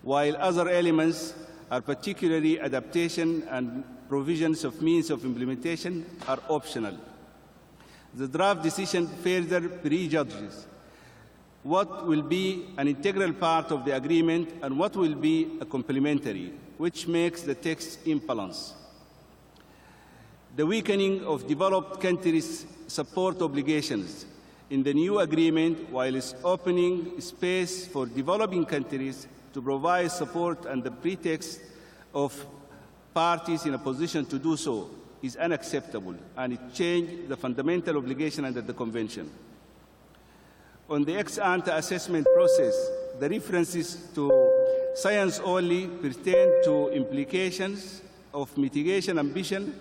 while other elements are particularly adaptation and provisions of means of implementation are optional. The draft decision further prejudges what will be an integral part of the agreement and what will be a complementary, which makes the text imbalanced. The weakening of developed countries' support obligations in the new agreement, while it's opening space for developing countries to provide support on the pretext of parties in a position to do so, is unacceptable, and it changed the fundamental obligation under the Convention. On the ex-ante assessment process, the references to science only pertain to implications of mitigation ambition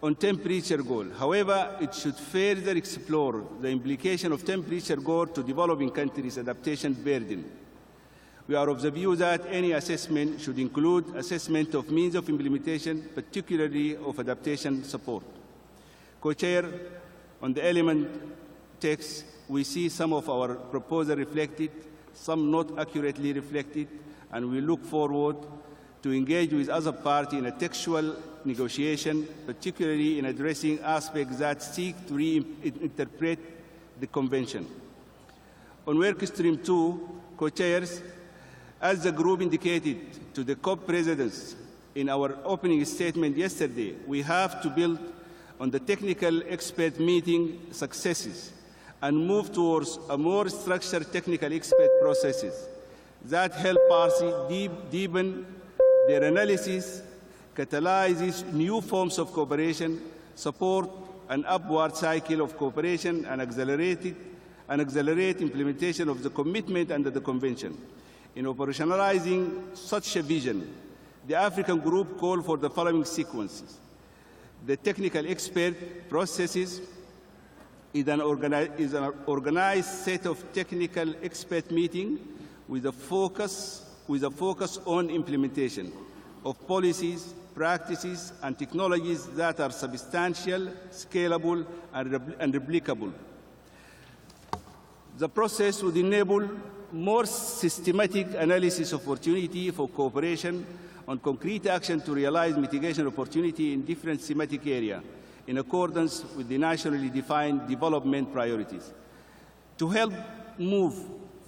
on temperature goal. However, it should further explore the implication of temperature goal to developing countries' adaptation burden. We are of the view that any assessment should include assessment of means of implementation, particularly of adaptation support. Co-Chair, on the element text, we see some of our proposals reflected, some not accurately reflected, and we look forward to engage with other parties in a textual negotiation, particularly in addressing aspects that seek to reinterpret the Convention. On Work Stream 2, Co-Chairs, as the group indicated to the COP presidents in our opening statement yesterday, we have to build on the technical expert meeting successes and move towards a more structured technical expert processes that help parties deepen their analysis, catalyzes new forms of cooperation, support an upward cycle of cooperation, and accelerate implementation of the commitment under the Convention. In operationalizing such a vision, the African Group called for the following sequences. The technical expert processes is an organized set of technical expert meetings with a focus on implementation of policies, practices, and technologies that are substantial, scalable, and replicable. The process would enable more systematic analysis of opportunity for cooperation on concrete action to realize mitigation opportunity in different thematic areas in accordance with the nationally defined development priorities. To help move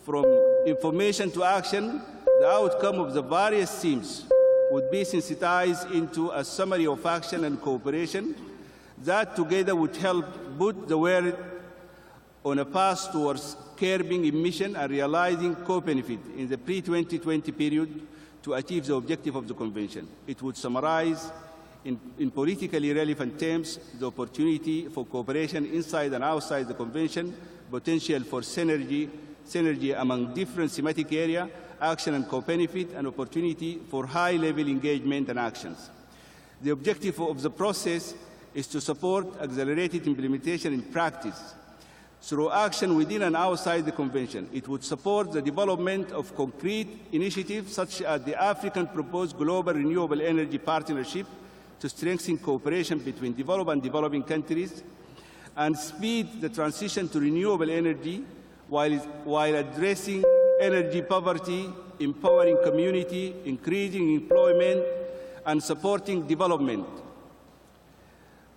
from information to action, the outcome of the various themes would be sensitized into a summary of action and cooperation that together would help put the world on a path towards curbing emission and realizing co-benefit in the pre-2020 period to achieve the objective of the Convention. It would summarize in politically relevant terms the opportunity for cooperation inside and outside the Convention, potential for synergy among different thematic areas, action and co-benefit, and opportunity for high-level engagement and actions. The objective of the process is to support accelerated implementation in practice through action within and outside the Convention. It would support the development of concrete initiatives such as the African proposed Global Renewable Energy Partnership to strengthen cooperation between developed and developing countries and speed the transition to renewable energy while addressing energy poverty, empowering community, increasing employment, and supporting development.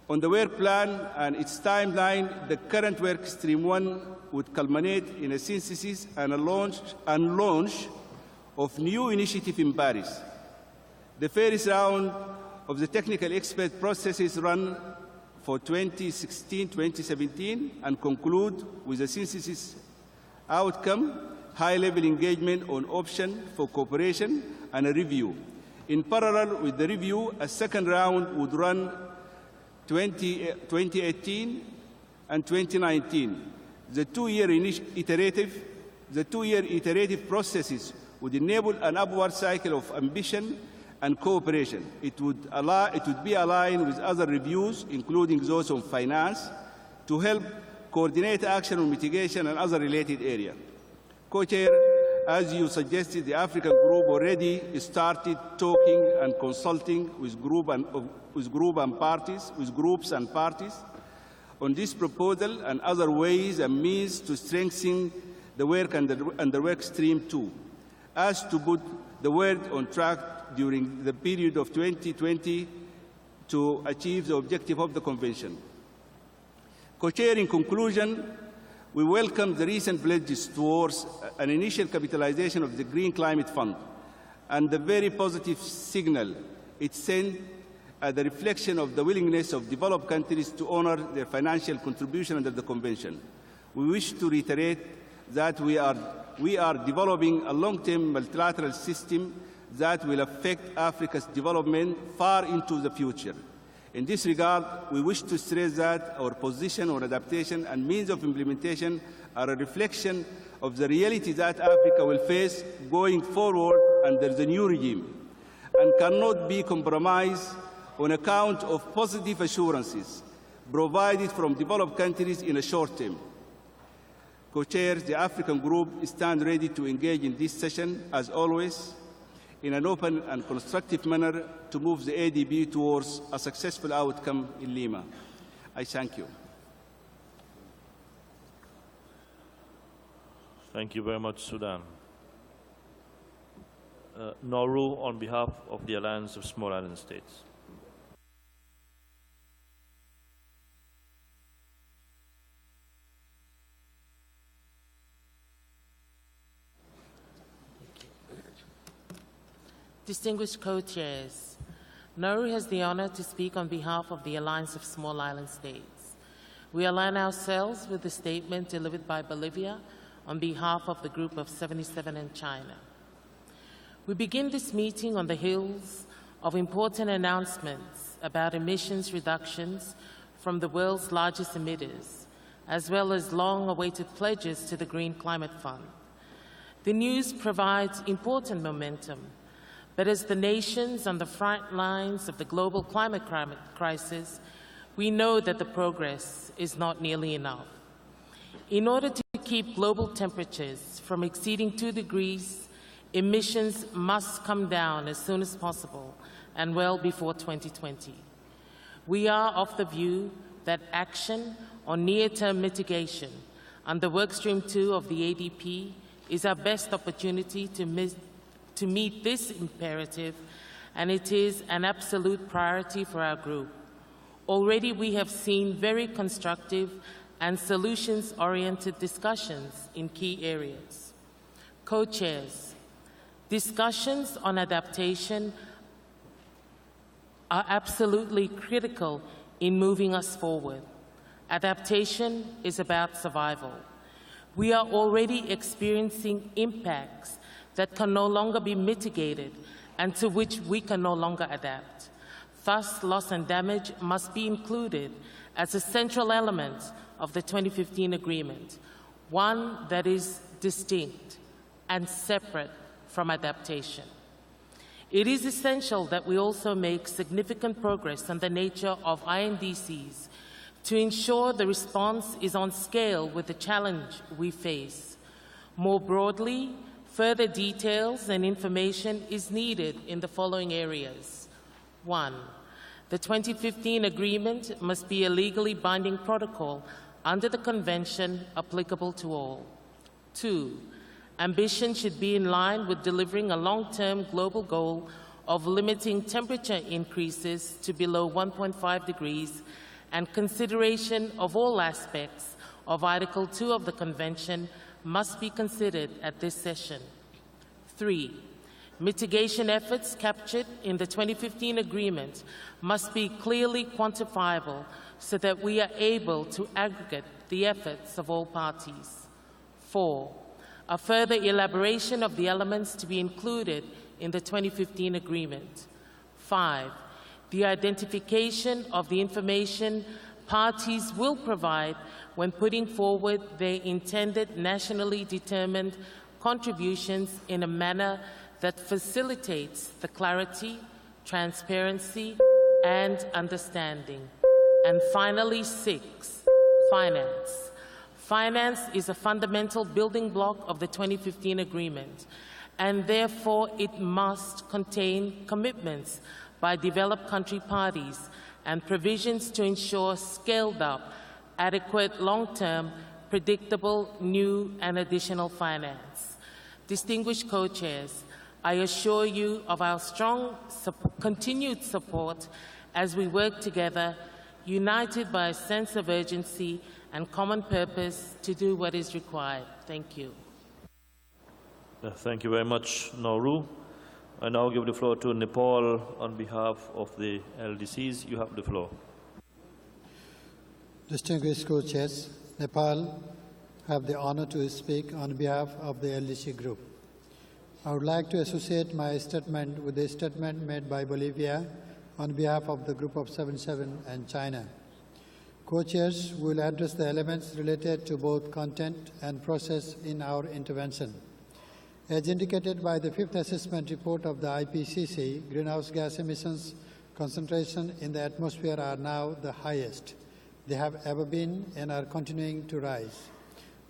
On the work plan and its timeline, the current work stream 1 would culminate in a synthesis and a launch of new initiative in Paris. The first round of the technical expert processes run for 2016-2017 and conclude with a synthesis outcome, high-level engagement on option for cooperation, and a review. In parallel with the review, a second round would run 2018 and 2019. The two-year iterative processes would enable an upward cycle of ambition and cooperation. It would be aligned with other reviews, including those on finance, to help coordinate action on mitigation and other related areas. Co-chair, as you suggested, the African group already started talking and consulting with groups and parties on this proposal and other ways and means to strengthen the work and the work stream too, as to put the world on track during the period of 2020 to achieve the objective of the Convention. Co-chair, in conclusion, we welcome the recent pledges towards an initial capitalization of the Green Climate Fund and the very positive signal it sent as a reflection of the willingness of developed countries to honor their financial contribution under the Convention. We wish to reiterate that we are developing a long-term multilateral system that will affect Africa's development far into the future. In this regard, we wish to stress that our position on adaptation and means of implementation are a reflection of the reality that Africa will face going forward under the new regime and cannot be compromised on account of positive assurances provided from developed countries in a short term. Co-chairs, the African Group stands ready to engage in this session, as always, in an open and constructive manner to move the ADB towards a successful outcome in Lima. I thank you. Thank you very much, Sudan. Nauru, on behalf of the Alliance of Small Island States. Distinguished co-chairs, Nauru has the honor to speak on behalf of the Alliance of Small Island States. We align ourselves with the statement delivered by Bolivia on behalf of the Group of 77 in China. We begin this meeting on the heels of important announcements about emissions reductions from the world's largest emitters, as well as long-awaited pledges to the Green Climate Fund. The news provides important momentum, but as the nations on the front lines of the global climate crisis, we know that the progress is not nearly enough. In order to keep global temperatures from exceeding 2 degrees, emissions must come down as soon as possible and well before 2020. We are of the view that action on near-term mitigation under Workstream 2 of the ADP is our best opportunity to meet this imperative, and it is an absolute priority for our group. Already we have seen very constructive and solutions-oriented discussions in key areas. Co-chairs, discussions on adaptation are absolutely critical in moving us forward. Adaptation is about survival. We are already experiencing impacts that can no longer be mitigated and to which we can no longer adapt. Thus, loss and damage must be included as a central element of the 2015 agreement, one that is distinct and separate from adaptation. It is essential that we also make significant progress on the nature of INDCs to ensure the response is on scale with the challenge we face. More broadly, further details and information is needed in the following areas. 1. The 2015 agreement must be a legally binding protocol under the Convention applicable to all. 2. Ambition should be in line with delivering a long-term global goal of limiting temperature increases to below 1.5 degrees, and consideration of all aspects of Article 2 of the Convention must be considered at this session. 3. Mitigation efforts captured in the 2015 agreement must be clearly quantifiable so that we are able to aggregate the efforts of all parties. 4. A further elaboration of the elements to be included in the 2015 agreement. 5. The identification of the information parties will provide when putting forward their intended nationally determined contributions in a manner that facilitates the clarity, transparency, and understanding. And finally, 6, finance. Finance is a fundamental building block of the 2015 agreement, and therefore it must contain commitments by developed country parties and provisions to ensure scaled-up, adequate, long-term, predictable, new and additional finance. Distinguished co-chairs, I assure you of our strong continued support as we work together, united by a sense of urgency and common purpose to do what is required. Thank you. Thank you very much, Nauru. I now give the floor to Nepal on behalf of the LDCs. You have the floor. Distinguished co-chairs, Nepal have the honor to speak on behalf of the LDC group. I would like to associate my statement with the statement made by Bolivia on behalf of the Group of 77 and China. Co-chairs will address the elements related to both content and process in our intervention. As indicated by the fifth assessment report of the IPCC, greenhouse gas emissions concentration in the atmosphere are now the highest they have ever been and are continuing to rise.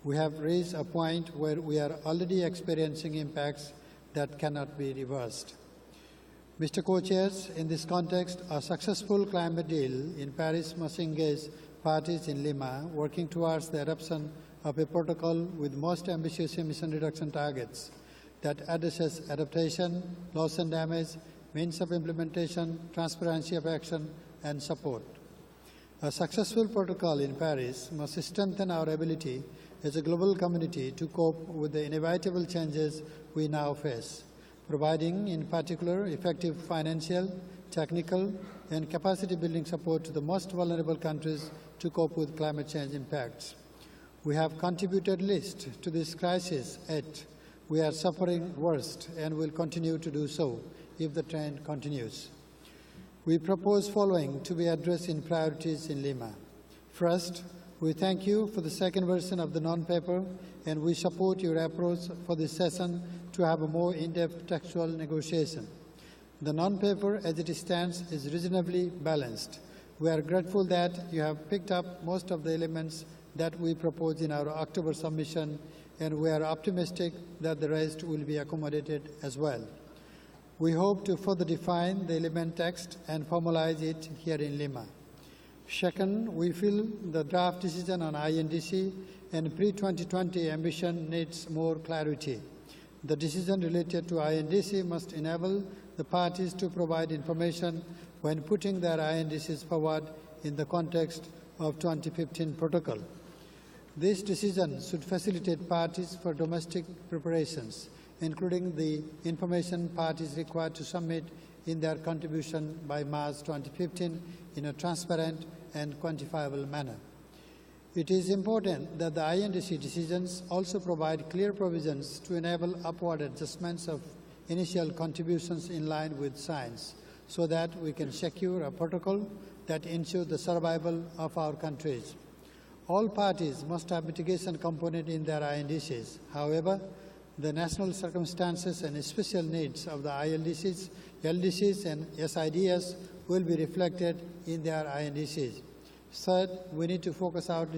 We have reached a point where we are already experiencing impacts that cannot be reversed. Mr. Co-chairs, in this context, a successful climate deal in Paris must engage parties in Lima working towards the adoption of a protocol with most ambitious emission reduction targets that addresses adaptation, loss and damage, means of implementation, transparency of action, and support. A successful protocol in Paris must strengthen our ability as a global community to cope with the inevitable changes we now face, providing, in particular, effective financial, technical, and capacity-building support to the most vulnerable countries to cope with climate change impacts. We have contributed least to this crisis, yet we are suffering worst and will continue to do so if the trend continues. We propose following to be addressed in priorities in Lima. First, we thank you for the second version of the non-paper, and we support your approach for this session to have a more in-depth textual negotiation. The non-paper, as it stands, is reasonably balanced. We are grateful that you have picked up most of the elements that we proposed in our October submission, and we are optimistic that the rest will be accommodated as well. We hope to further define the element text and formalize it here in Lima. Second, we feel the draft decision on INDC and pre-2020 ambition needs more clarity. The decision related to INDC must enable the parties to provide information when putting their INDCs forward in the context of 2015 protocol. This decision should facilitate parties for domestic preparations, including the information parties required to submit in their contribution by March 2015 in a transparent and quantifiable manner. It is important that the INDC decisions also provide clear provisions to enable upward adjustments of initial contributions in line with science, so that we can secure a protocol that ensures the survival of our countries. All parties must have mitigation component in their INDCs. However, the national circumstances and special needs of the ILDCs, LDCs, and SIDS will be reflected in their INDCs. Third, we need to focus our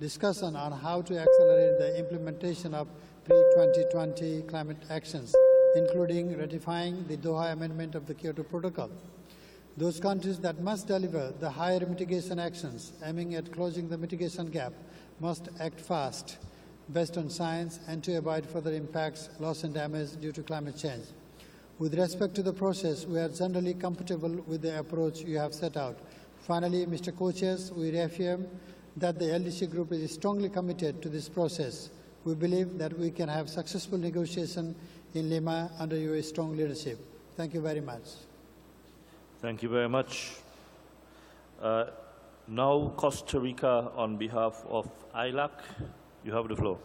discussion on how to accelerate the implementation of pre-2020 climate actions, including ratifying the Doha Amendment of the Kyoto Protocol. Those countries that must deliver the higher mitigation actions aiming at closing the mitigation gap must act fast, based on science, and to avoid further impacts, loss and damage due to climate change. With respect to the process, we are generally comfortable with the approach you have set out. Finally, Mr. Co-chairs, we reaffirm that the LDC group is strongly committed to this process. We believe that we can have successful negotiation in Lima under your strong leadership. Thank you very much. Thank you very much. Now Costa Rica on behalf of ILAC. You have the floor.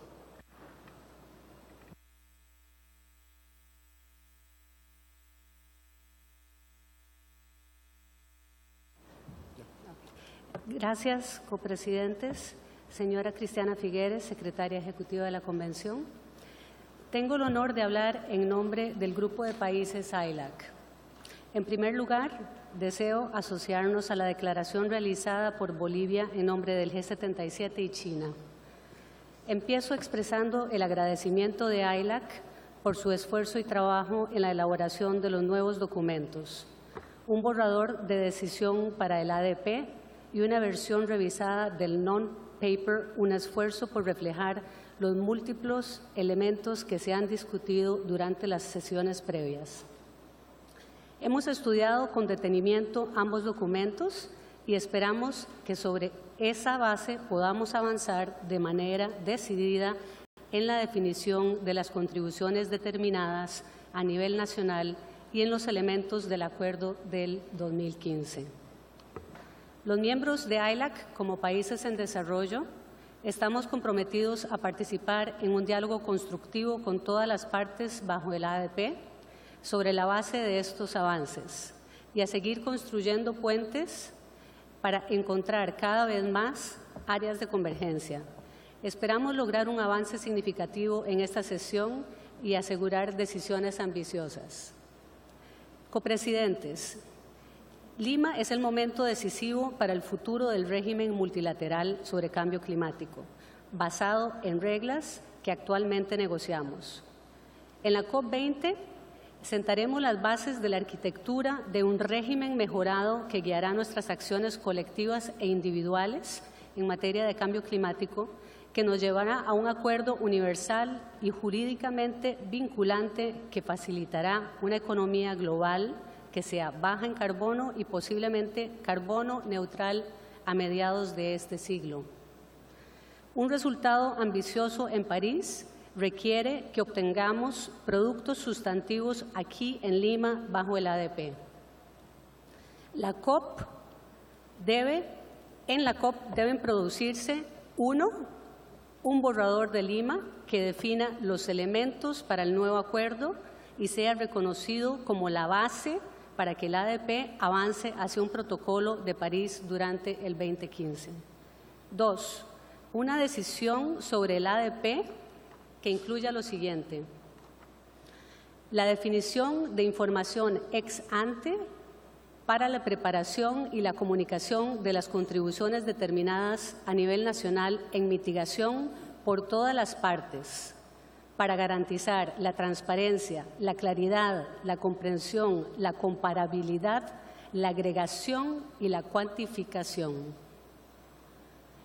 Gracias, copresidentes. Señora Cristiana Figueres, secretaria ejecutiva de la Convención. Tengo el honor de hablar en nombre del Grupo de Países ILAC. En primer lugar, deseo asociarnos a la declaración realizada por Bolivia en nombre del G77 y China. Empiezo expresando el agradecimiento de AILAC por su esfuerzo y trabajo en la elaboración de los nuevos documentos, un borrador de decisión para el ADP y una versión revisada del non-paper, un esfuerzo por reflejar los múltiples elementos que se han discutido durante las sesiones previas. Hemos estudiado con detenimiento ambos documentos y esperamos que sobre esa base podamos avanzar de manera decidida en la definición de las contribuciones determinadas a nivel nacional y en los elementos del acuerdo del 2015. Los miembros de AILAC, como países en desarrollo, estamos comprometidos a participar en un diálogo constructivo con todas las partes bajo el ADP sobre la base de estos avances y a seguir construyendo puentes para encontrar cada vez más áreas de convergencia. Esperamos lograr un avance significativo en esta sesión y asegurar decisiones ambiciosas. Copresidentes, Lima es el momento decisivo para el futuro del régimen multilateral sobre cambio climático, basado en reglas que actualmente negociamos. En la COP20 sentaremos las bases de la arquitectura de un régimen mejorado que guiará nuestras acciones colectivas e individuales en materia de cambio climático, que nos llevará a un acuerdo universal y jurídicamente vinculante que facilitará una economía global que sea baja en carbono y posiblemente carbono neutral a mediados de este siglo. Un resultado ambicioso en París requiere que obtengamos productos sustantivos aquí en Lima bajo el ADP. En la COP deben producirse, 1, un borrador de Lima que defina los elementos para el nuevo acuerdo y sea reconocido como la base para que el ADP avance hacia un protocolo de París durante el 2015. 2, una decisión sobre el ADP que incluya lo siguiente: la definición de información ex ante para la preparación y la comunicación de las contribuciones determinadas a nivel nacional en mitigación por todas las partes, para garantizar la transparencia, la claridad, la comprensión, la comparabilidad, la agregación y la cuantificación.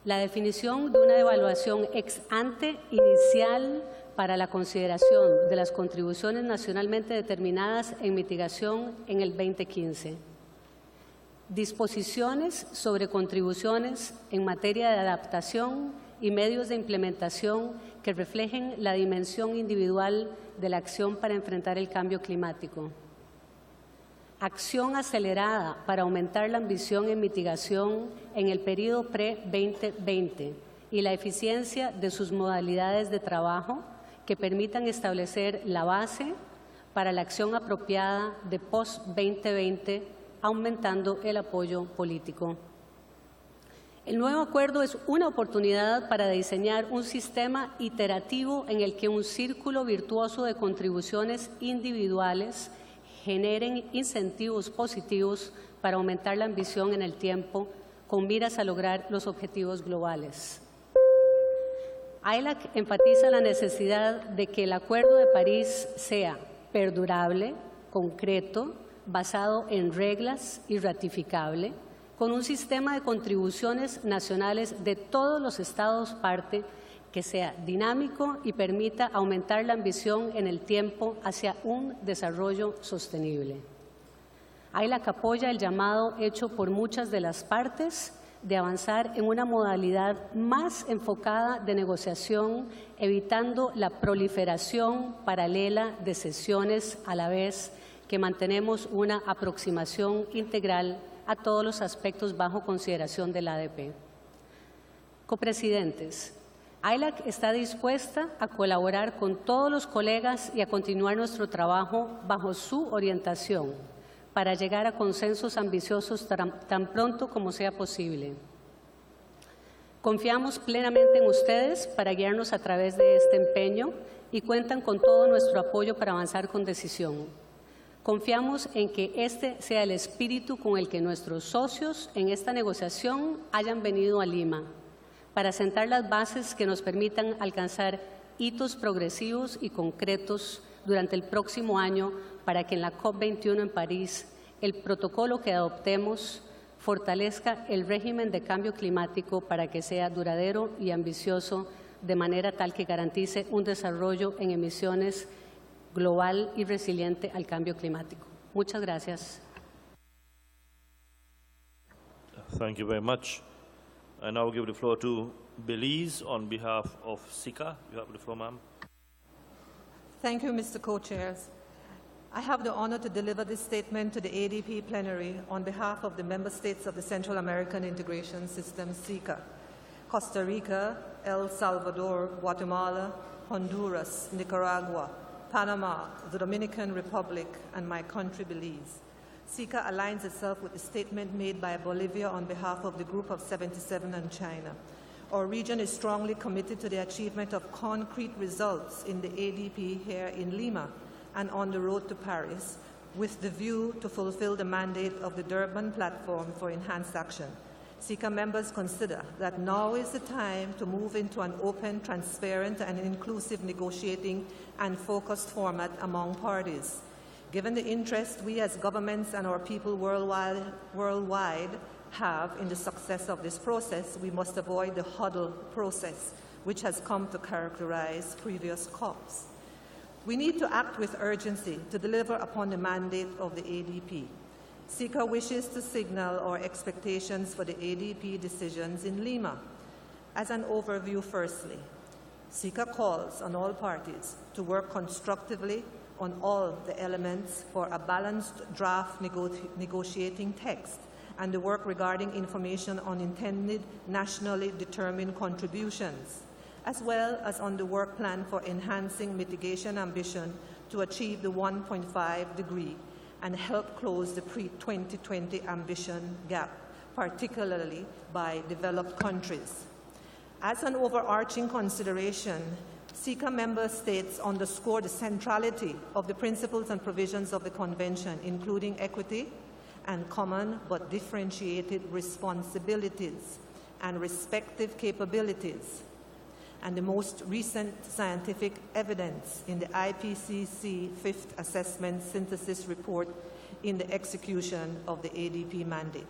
La definición de una evaluación ex ante inicial para la consideración de las contribuciones nacionalmente determinadas en mitigación en el 2015. Disposiciones sobre contribuciones en materia de adaptación y medios de implementación que reflejen la dimensión individual de la acción para enfrentar el cambio climático. Acción acelerada para aumentar la ambición en mitigación en el periodo pre-2020 y la eficiencia de sus modalidades de trabajo que permitan establecer la base para la acción apropiada de post-2020, aumentando el apoyo político. El nuevo acuerdo es una oportunidad para diseñar un sistema iterativo en el que un círculo virtuoso de contribuciones individuales generen incentivos positivos para aumentar la ambición en el tiempo con miras a lograr los objetivos globales. AILAC enfatiza la necesidad de que el Acuerdo de París sea perdurable, concreto, basado en reglas y ratificable, con un sistema de contribuciones nacionales de todos los Estados parte que sea dinámico y permita aumentar la ambición en el tiempo hacia un desarrollo sostenible. AILAC apoya el llamado hecho por muchas de las partes de avanzar en una modalidad más enfocada de negociación, evitando la proliferación paralela de sesiones a la vez que mantenemos una aproximación integral a todos los aspectos bajo consideración del ADP. Copresidentes, AILAC está dispuesta a colaborar con todos los colegas y a continuar nuestro trabajo bajo su orientación para llegar a consensos ambiciosos tan pronto como sea posible. Confiamos plenamente en ustedes para guiarnos a través de este empeño y cuentan con todo nuestro apoyo para avanzar con decisión. Confiamos en que este sea el espíritu con el que nuestros socios en esta negociación hayan venido a Lima, para sentar las bases que nos permitan alcanzar hitos progresivos y concretos durante el próximo año para que en la COP21 en París el protocolo que adoptemos fortalezca el régimen de cambio climático para que sea duradero y ambicioso de manera tal que garantice un desarrollo en emisiones global y resiliente al cambio climático. Muchas gracias. Thank you very much. I now give the floor to Belize on behalf of SICA. You have the floor, ma'am. Thank you, Mr. Co-Chairs. I have the honor to deliver this statement to the ADP plenary on behalf of the member states of the Central American Integration System, SICA, Costa Rica, El Salvador, Guatemala, Honduras, Nicaragua, Panama, the Dominican Republic, and my country, Belize. SICA aligns itself with the statement made by Bolivia on behalf of the Group of 77 and China. Our region is strongly committed to the achievement of concrete results in the ADP here in Lima and on the road to Paris, with the view to fulfill the mandate of the Durban platform for enhanced action. SICA members consider that now is the time to move into an open, transparent, and inclusive negotiating and focused format among parties. Given the interest we as governments and our people worldwide have in the success of this process, we must avoid the huddle process, which has come to characterize previous COPs. We need to act with urgency to deliver upon the mandate of the ADP. SICA wishes to signal our expectations for the ADP decisions in Lima. As an overview, firstly, SICA calls on all parties to work constructively on all the elements for a balanced draft negotiating text and the work regarding information on intended nationally determined contributions, as well as on the work plan for enhancing mitigation ambition to achieve the 1.5 degree and help close the pre-2020 ambition gap, particularly by developed countries. As an overarching consideration, SICA member states underscore the centrality of the principles and provisions of the Convention, including equity and common but differentiated responsibilities and respective capabilities, and the most recent scientific evidence in the IPCC Fifth Assessment Synthesis Report in the execution of the ADP mandate.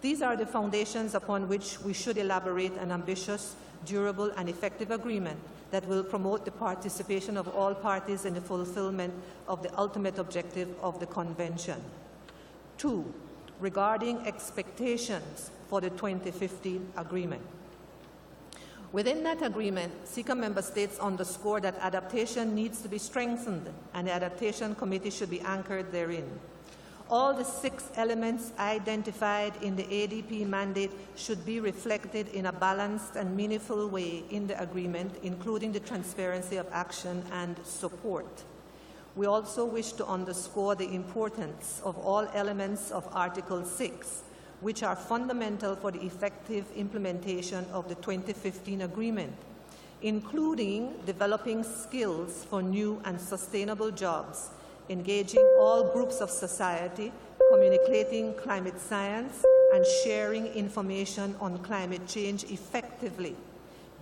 These are the foundations upon which we should elaborate an ambitious, durable, and effective agreement that will promote the participation of all parties in the fulfillment of the ultimate objective of the Convention. 2, regarding expectations for the 2015 agreement. Within that agreement, SICA member states underscore that adaptation needs to be strengthened and the Adaptation Committee should be anchored therein. All the 6 elements identified in the ADP mandate should be reflected in a balanced and meaningful way in the agreement, including the transparency of action and support. We also wish to underscore the importance of all elements of Article 6, which are fundamental for the effective implementation of the 2015 agreement, including developing skills for new and sustainable jobs, engaging all groups of society, communicating climate science, and sharing information on climate change effectively,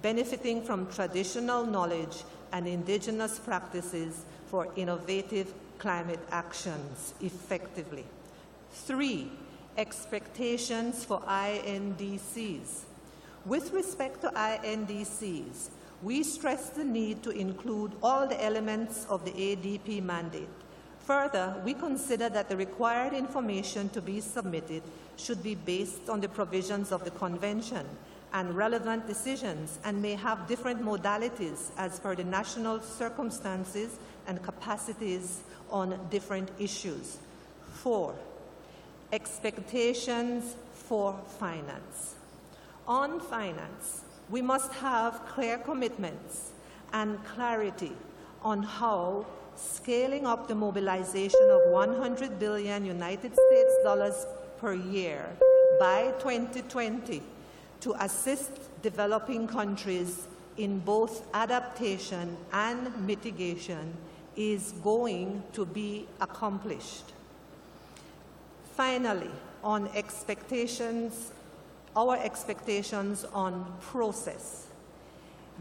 benefiting from traditional knowledge and indigenous practices for innovative climate actions effectively. 3, expectations for INDCs. With respect to INDCs, we stress the need to include all the elements of the ADP mandate. Further, we consider that the required information to be submitted should be based on the provisions of the Convention and relevant decisions and may have different modalities as per the national circumstances and capacities on different issues. 4, expectations for finance. On finance, we must have clear commitments and clarity on how scaling up the mobilization of $100 billion United States dollars per year by 2020 to assist developing countries in both adaptation and mitigation is going to be accomplished. Finally, on expectations our expectations on process.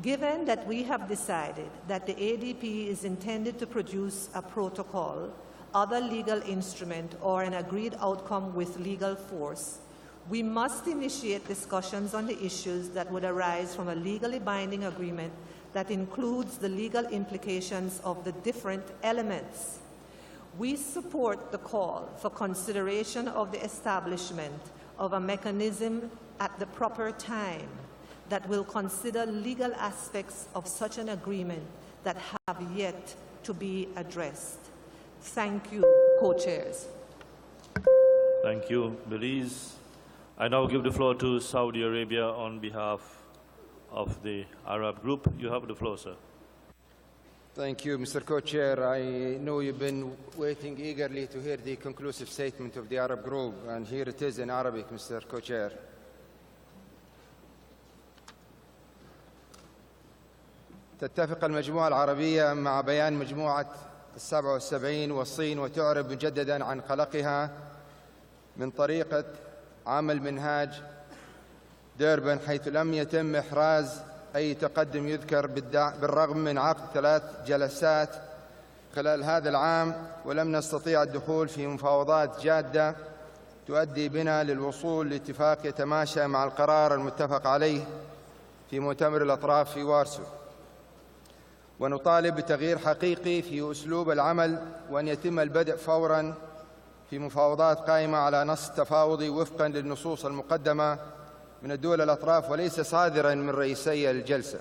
Given that we have decided that the ADP is intended to produce a protocol, other legal instrument, or an agreed outcome with legal force, we must initiate discussions on the issues that would arise from a legally binding agreement that includes the legal implications of the different elements. We support the call for consideration of the establishment of a mechanism at the proper time that will consider legal aspects of such an agreement that have yet to be addressed. Thank you, co-chairs. Thank you, Belize. I now give the floor to Saudi Arabia on behalf of the Arab group. You have the floor, sir. Thank you, Mr. Co-Chair. I know you've been waiting eagerly to hear the conclusive statement of the Arab group, and here it is in Arabic, Mr. Co-Chair. تتفق المجموعة العربية مع بيان مجموعة 77 والصين وتعرب مجددا عن قلقها من طريقة عمل منهاج ديربن، حيث لم يتم إحراز أي تقدم يذكر بالرغم من عقد 3 جلسات خلال هذا العام، ولم نستطيع الدخول في مفاوضات جادة تؤدي بنا للوصول لاتفاق يتماشى مع القرار المتفق عليه في مؤتمر الأطراف في وارسو. ونطالب بتغيير حقيقي في أسلوب العمل، وأن يتم البدء فوراً في مفاوضات قائمة على نص تفاوضي وفقاً للنصوص المقدمة من الدول الأطراف وليس صادراً من رئيسي الجلسة.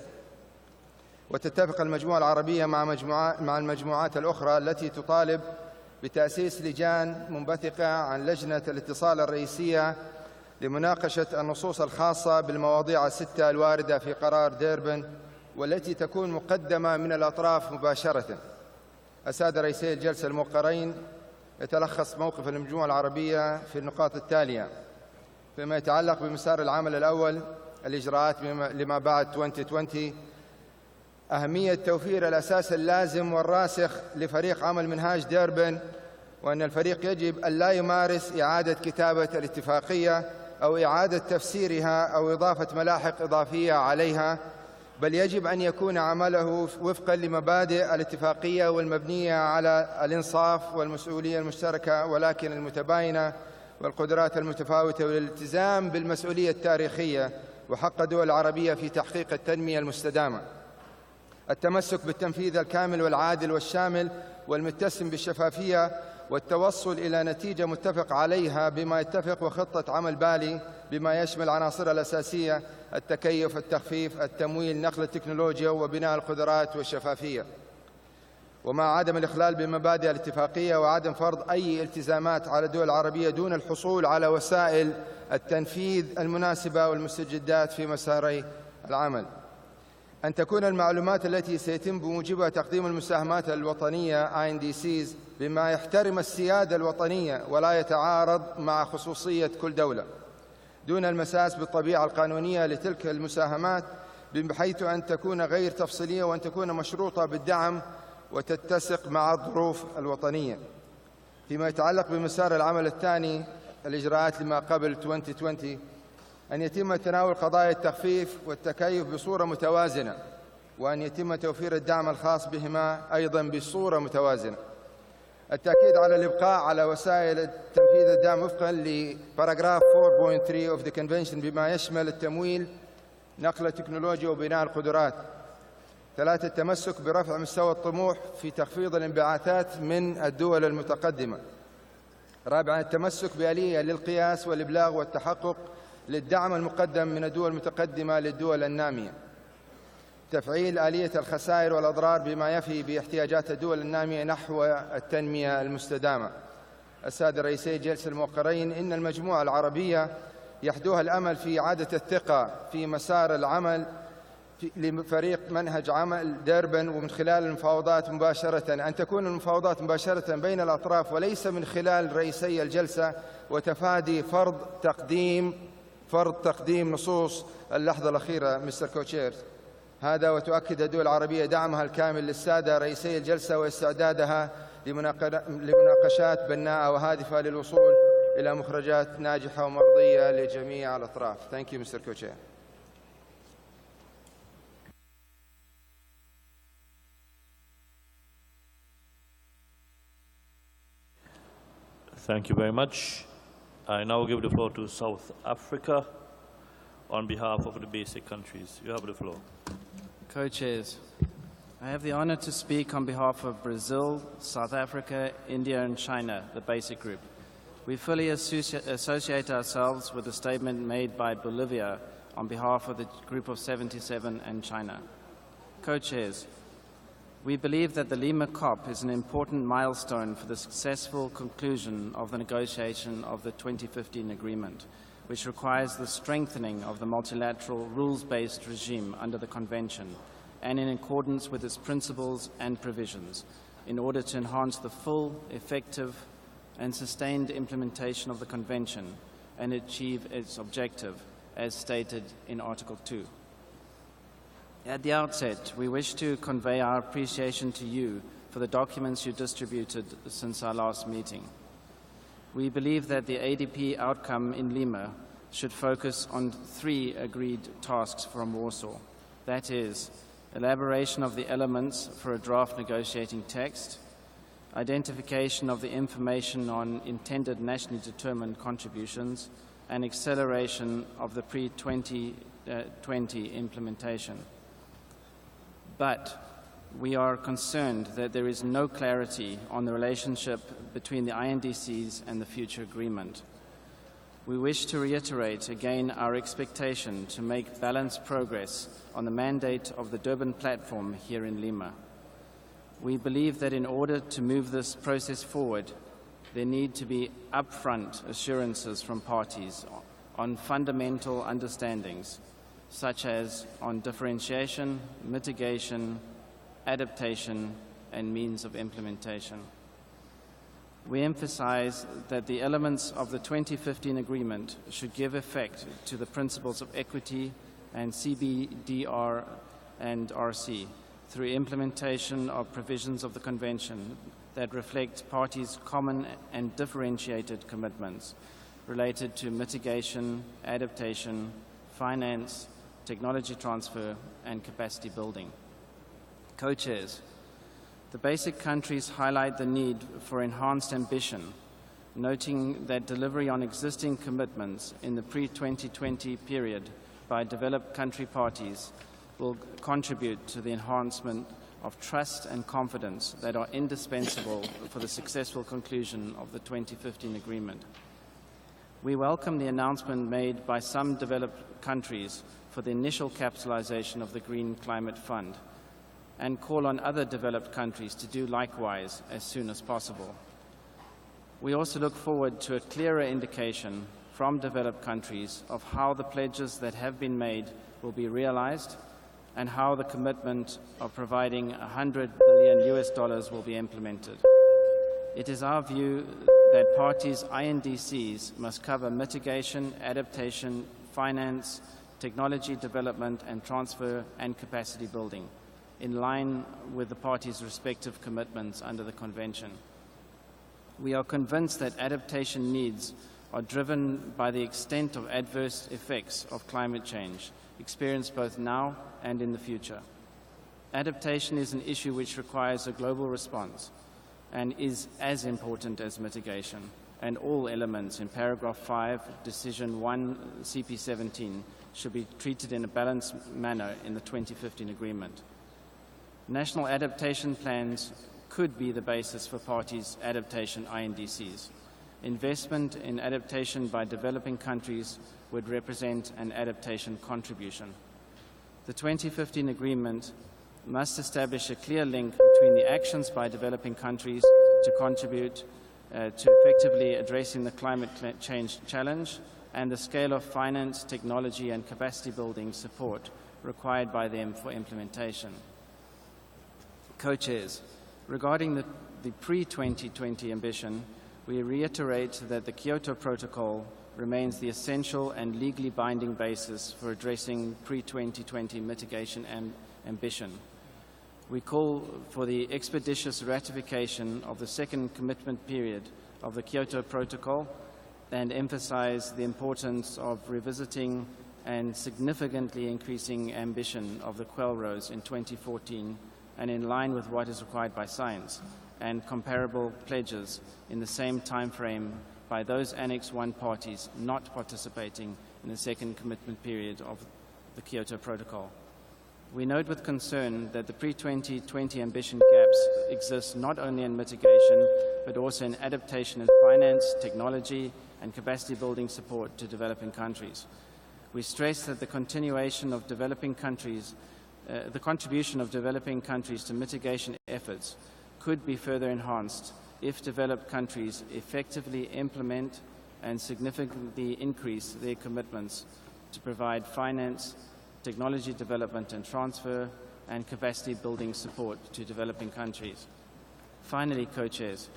وتتفق المجموعة العربية مع المجموعات الأخرى التي تطالب بتأسيس لجان منبثقة عن لجنة الاتصال الرئيسية لمناقشة النصوص الخاصة بالمواضيع 6 الواردة في قرار ديربن، والتي تكون مقدمة من الأطراف مباشرة. السادة رئيسي الجلسة الموقرين، يتلخص موقف المجموعة العربية في النقاط التالية: فيما يتعلق بمسار العمل الأول، الإجراءات لما بعد 2020، أهمية توفير الأساس اللازم والراسخ لفريق عمل منهاج ديربن، وأن الفريق يجب أن لا يمارس إعادة كتابة الاتفاقية أو إعادة تفسيرها أو إضافة ملاحق إضافية عليها، بل يجب أن يكون عمله وفقاً لمبادئ الاتفاقية والمبنية على الإنصاف والمسؤولية المشتركة ولكن المتباينة والقدرات المتفاوتة، والالتزام بالمسؤولية التاريخية وحق الدول العربية في تحقيق التنمية المستدامة. التمسك بالتنفيذ الكامل والعادل والشامل والمتسم بالشفافية، والتوصل إلى نتيجة متفق عليها بما يتفق وخطة عمل بالي بما يشمل عناصر الأساسية: التكيف، التخفيف، التمويل، نقل التكنولوجيا، وبناء القدرات والشفافية. ومع عدم الإخلال بمبادئ الاتفاقية وعدم فرض أي التزامات على الدول العربية دون الحصول على وسائل التنفيذ المناسبة والمستجدات في مساري العمل. أن تكون المعلومات التي سيتم بموجبها تقديم المساهمات الوطنية INDCs بما يحترم السيادة الوطنية ولا يتعارض مع خصوصية كل دولة، دون المساس بالطبيعة القانونية لتلك المساهمات، بحيث أن تكون غير تفصيلية وأن تكون مشروطة بالدعم وتتسق مع الظروف الوطنية. فيما يتعلق بمسار العمل الثاني، الإجراءات لما قبل 2020، أن يتم تناول قضايا التخفيف والتكيف بصورة متوازنة، وأن يتم توفير الدعم الخاص بهما أيضاً بصورة متوازنة. التأكيد على الإبقاء على وسائل تنفيذ الدعم وفقاً لباراجراف 4.3 of the Convention بما يشمل التمويل، نقل التكنولوجيا، وبناء القدرات. 3. التمسك برفع مستوى الطموح في تخفيض الانبعاثات من الدول المتقدمة. 4. التمسك بآلية للقياس والإبلاغ والتحقق للدعم المقدم من الدول المتقدمة للدول النامية. تفعيل آلية الخسائر والأضرار بما يفي باحتياجات الدول النامية نحو التنمية المستدامة. السادة رئيسي الجلسة الموقرين، إن المجموعة العربية يحدوها الأمل في إعادة الثقة في مسار العمل لفريق منهج عمل ديربن، ومن خلال المفاوضات مباشرة، أن تكون المفاوضات مباشرة بين الأطراف وليس من خلال رئيسي الجلسة، وتفادي فرض تقديم نصوص اللحظة الأخيرة. مستر كوتشير، هذا وتؤكد الدول العربية دعمها الكامل للسادة رئيسي الجلسة واستعدادها لمناقشات بناءة وهادفة للوصول إلى مخرجات ناجحة ومرضية لجميع الأطراف. Thank you, Mr. Co-Chair. Thank you very much. I now give the floor to South Africa on behalf of the basic countries. You have the floor. Co-chairs, I have the honor to speak on behalf of Brazil, South Africa, India, and China, the basic group. We fully associate ourselves with the statement made by Bolivia on behalf of the Group of 77 and China. Co-chairs, we believe that the Lima COP is an important milestone for the successful conclusion of the negotiation of the 2015 agreement, which requires the strengthening of the multilateral rules-based regime under the Convention and in accordance with its principles and provisions in order to enhance the full, effective, and sustained implementation of the Convention and achieve its objective, as stated in Article 2. At the outset, we wish to convey our appreciation to you for the documents you distributed since our last meeting. We believe that the ADP outcome in Lima should focus on 3 agreed tasks from Warsaw. That is, elaboration of the elements for a draft negotiating text, identification of the information on intended nationally determined contributions, and acceleration of the pre-2020 implementation. But we are concerned that there is no clarity on the relationship between the INDCs and the future agreement. We wish to reiterate again our expectation to make balanced progress on the mandate of the Durban platform here in Lima. We believe that in order to move this process forward, there need to be upfront assurances from parties on fundamental understandings, such as on differentiation, mitigation, adaptation, and means of implementation. We emphasize that the elements of the 2015 agreement should give effect to the principles of equity and CBDR and RC through implementation of provisions of the Convention that reflect parties' common and differentiated commitments related to mitigation, adaptation, finance, technology transfer, and capacity building. Co-chairs, the basic countries highlight the need for enhanced ambition, noting that delivery on existing commitments in the pre-2020 period by developed country parties will contribute to the enhancement of trust and confidence that are indispensable for the successful conclusion of the 2015 agreement. We welcome the announcement made by some developed countries for the initial capitalization of the Green Climate Fund and call on other developed countries to do likewise as soon as possible. We also look forward to a clearer indication from developed countries of how the pledges that have been made will be realized and how the commitment of providing $100 billion will be implemented. It is our view that parties' INDCs must cover mitigation, adaptation, finance, technology development and transfer, and capacity building, in line with the parties' respective commitments under the Convention. We are convinced that adaptation needs are driven by the extent of adverse effects of climate change, experienced both now and in the future. Adaptation is an issue which requires a global response and is as important as mitigation, and all elements in paragraph 5, decision 1, CP17, should be treated in a balanced manner in the 2015 agreement. National adaptation plans could be the basis for parties' adaptation INDCs. Investment in adaptation by developing countries would represent an adaptation contribution. The 2015 agreement must establish a clear link between the actions by developing countries to contribute to effectively addressing the climate change challenge and the scale of finance, technology, and capacity building support required by them for implementation. Co-chairs, regarding the pre-2020 ambition, we reiterate that the Kyoto Protocol remains the essential and legally binding basis for addressing pre-2020 mitigation and ambition. We call for the expeditious ratification of the second commitment period of the Kyoto Protocol and emphasize the importance of revisiting and significantly increasing ambition of the Quell Rose in 2014 and in line with what is required by science, and comparable pledges in the same time frame by those Annex I parties not participating in the second commitment period of the Kyoto Protocol. We note with concern that the pre-2020 ambition gaps exist not only in mitigation, but also in adaptation and finance, technology, and capacity building support to developing countries. We stress that the continuation of developing countries, the contribution of developing countries to mitigation efforts could be further enhanced if developed countries effectively implement and significantly increase their commitments to provide finance, technology development and transfer, and capacity building support to developing countries. Finally, co-chairs,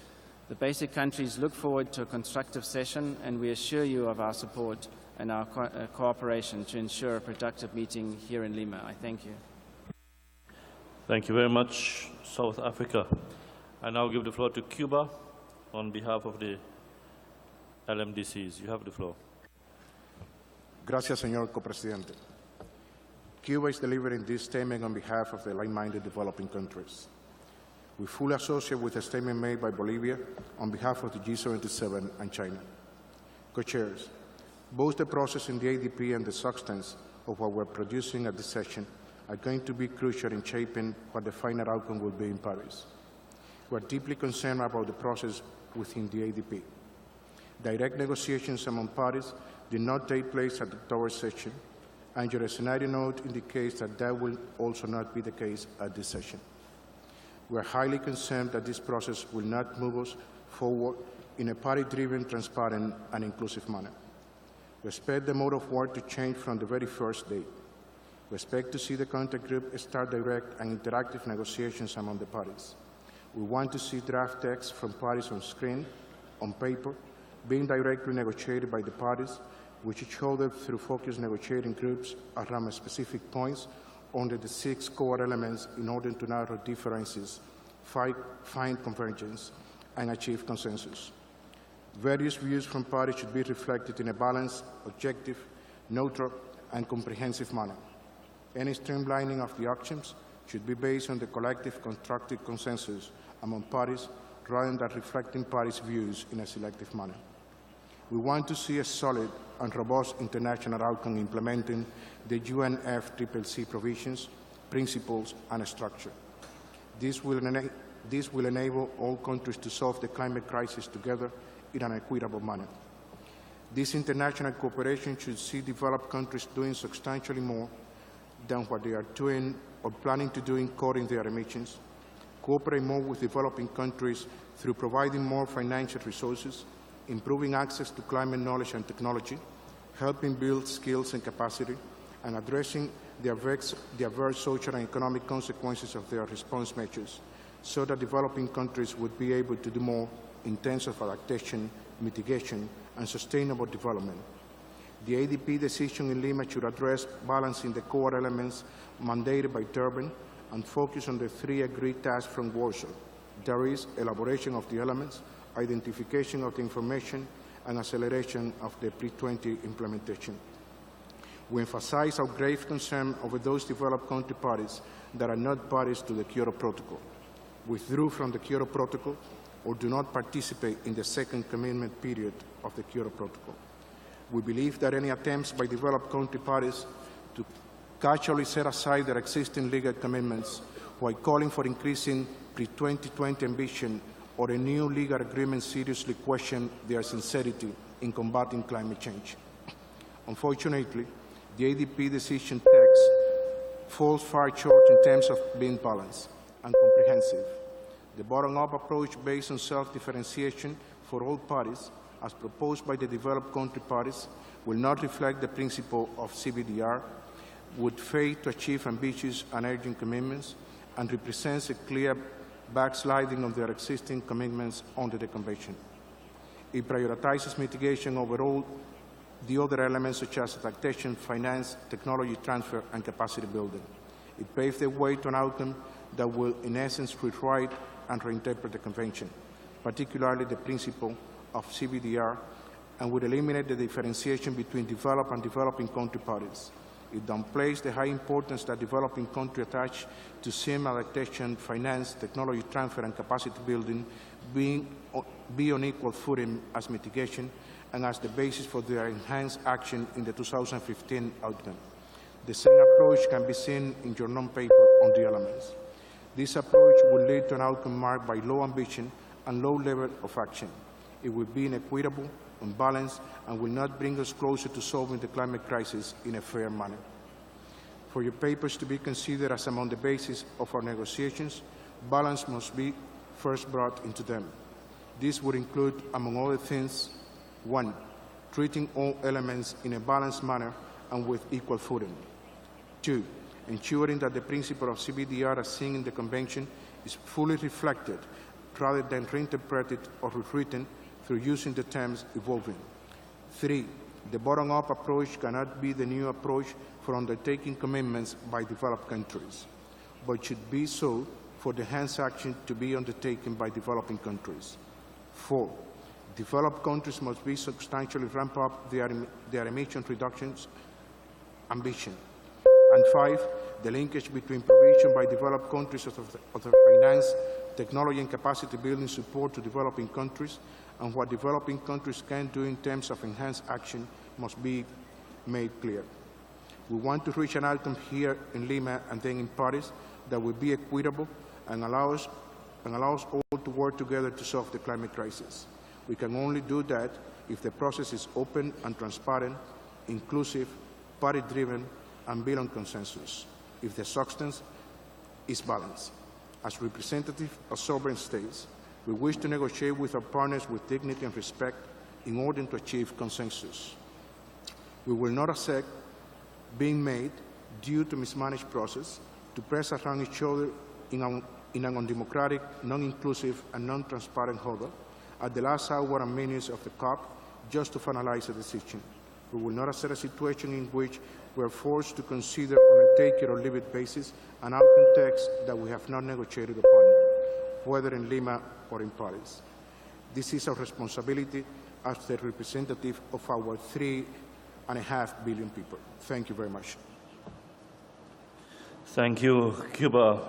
the basic countries look forward to a constructive session, and we assure you of our support and our cooperation to ensure a productive meeting here in Lima. I thank you. Thank you very much, South Africa. I now give the floor to Cuba on behalf of the LMDCs. You have the floor. Gracias, señor copresidente. Cuba is delivering this statement on behalf of the like-minded developing countries. We fully associate with the statement made by Bolivia on behalf of the G77 and China. Co-chairs, both the process in the ADP and the substance of what we're producing at this session are going to be crucial in shaping what the final outcome will be in Paris. We're deeply concerned about the process within the ADP. Direct negotiations among parties did not take place at the October session, and your scenario note indicates that that will also not be the case at this session. We are highly concerned that this process will not move us forward in a party-driven, transparent, and inclusive manner. We expect the mode of work to change from the very first day. We expect to see the contact group start direct and interactive negotiations among the parties. We want to see draft texts from parties on screen, on paper, being directly negotiated by the parties, with each other through focused negotiating groups around specific points under the 6 core elements in order to narrow differences, find convergence, and achieve consensus. Various views from parties should be reflected in a balanced, objective, neutral, and comprehensive manner. Any streamlining of the actions should be based on the collective constructive consensus among parties rather than reflecting parties' views in a selective manner. We want to see a solid and robust international outcome implementing the UNFCCC provisions, principles, and structure. This will enable all countries to solve the climate crisis together in an equitable manner. This international cooperation should see developed countries doing substantially more than what they are doing or planning to do in cutting their emissions, cooperate more with developing countries through providing more financial resources, improving access to climate knowledge and technology, helping build skills and capacity, and addressing the adverse social and economic consequences of their response measures, so that developing countries would be able to do more in terms of adaptation, mitigation, and sustainable development. The ADP decision in Lima should address balancing the core elements mandated by Durban and focus on the 3 agreed tasks from Warsaw. There is elaboration of the elements, identification of the information, and acceleration of the pre-20 implementation. We emphasize our grave concern over those developed country parties that are not parties to the Kyoto Protocol, withdrew from the Kyoto Protocol, or do not participate in the second commitment period of the Kyoto Protocol. We believe that any attempts by developed country parties to casually set aside their existing legal commitments while calling for increasing pre-2020 ambition or a new legal agreement seriously question their sincerity in combating climate change. Unfortunately, the ADP decision text falls far short in terms of being balanced and comprehensive. The bottom-up approach based on self-differentiation for all parties, as proposed by the developed country parties, will not reflect the principle of CBDR, would fail to achieve ambitious and urgent commitments, and represents a clear backsliding on their existing commitments under the Convention. It prioritizes mitigation over all the other elements such as adaptation, finance, technology transfer, and capacity building. It paves the way to an outcome that will, in essence, rewrite and reinterpret the Convention, particularly the principle of CBDR and would eliminate the differentiation between developed and developing country parties. It downplays the high importance that developing countries attach to CM adaptation, finance, technology transfer, and capacity building be on equal footing as mitigation and as the basis for their enhanced action in the 2015 outcome. The same approach can be seen in your non-paper on the elements. This approach will lead to an outcome marked by low ambition and low level of action. It will be inequitable, unbalanced, and will not bring us closer to solving the climate crisis in a fair manner. For your papers to be considered as among the basis of our negotiations, balance must be first brought into them. This would include, among other things, 1, treating all elements in a balanced manner and with equal footing. 2, ensuring that the principle of CBDR as seen in the Convention is fully reflected rather than reinterpreted or rewritten through using the terms evolving. 3, the bottom-up approach cannot be the new approach for undertaking commitments by developed countries, but should be so for the enhanced action to be undertaken by developing countries. 4, developed countries must be substantially ramp up their emission reductions ambition. And 5, the linkage between provision by developed countries of the finance, technology, and capacity building support to developing countries and what developing countries can do in terms of enhanced action must be made clear. We want to reach an outcome here in Lima and then in Paris that will be equitable and allows all to work together to solve the climate crisis. We can only do that if the process is open and transparent, inclusive, party-driven, and built on consensus, if the substance is balanced. As representatives of sovereign states, we wish to negotiate with our partners with dignity and respect in order to achieve consensus. We will not accept being made, due to mismanaged process, to press around each other in an undemocratic, non-inclusive, and non-transparent huddle at the last hour and minutes of the COP just to finalize a decision. We will not accept a situation in which we are forced to consider on a take it or leave it basis an outcome text that we have not negotiated upon, whether in Lima or in Paris. This is our responsibility as the representative of our 3.5 billion people. Thank you very much. Thank you, Cuba.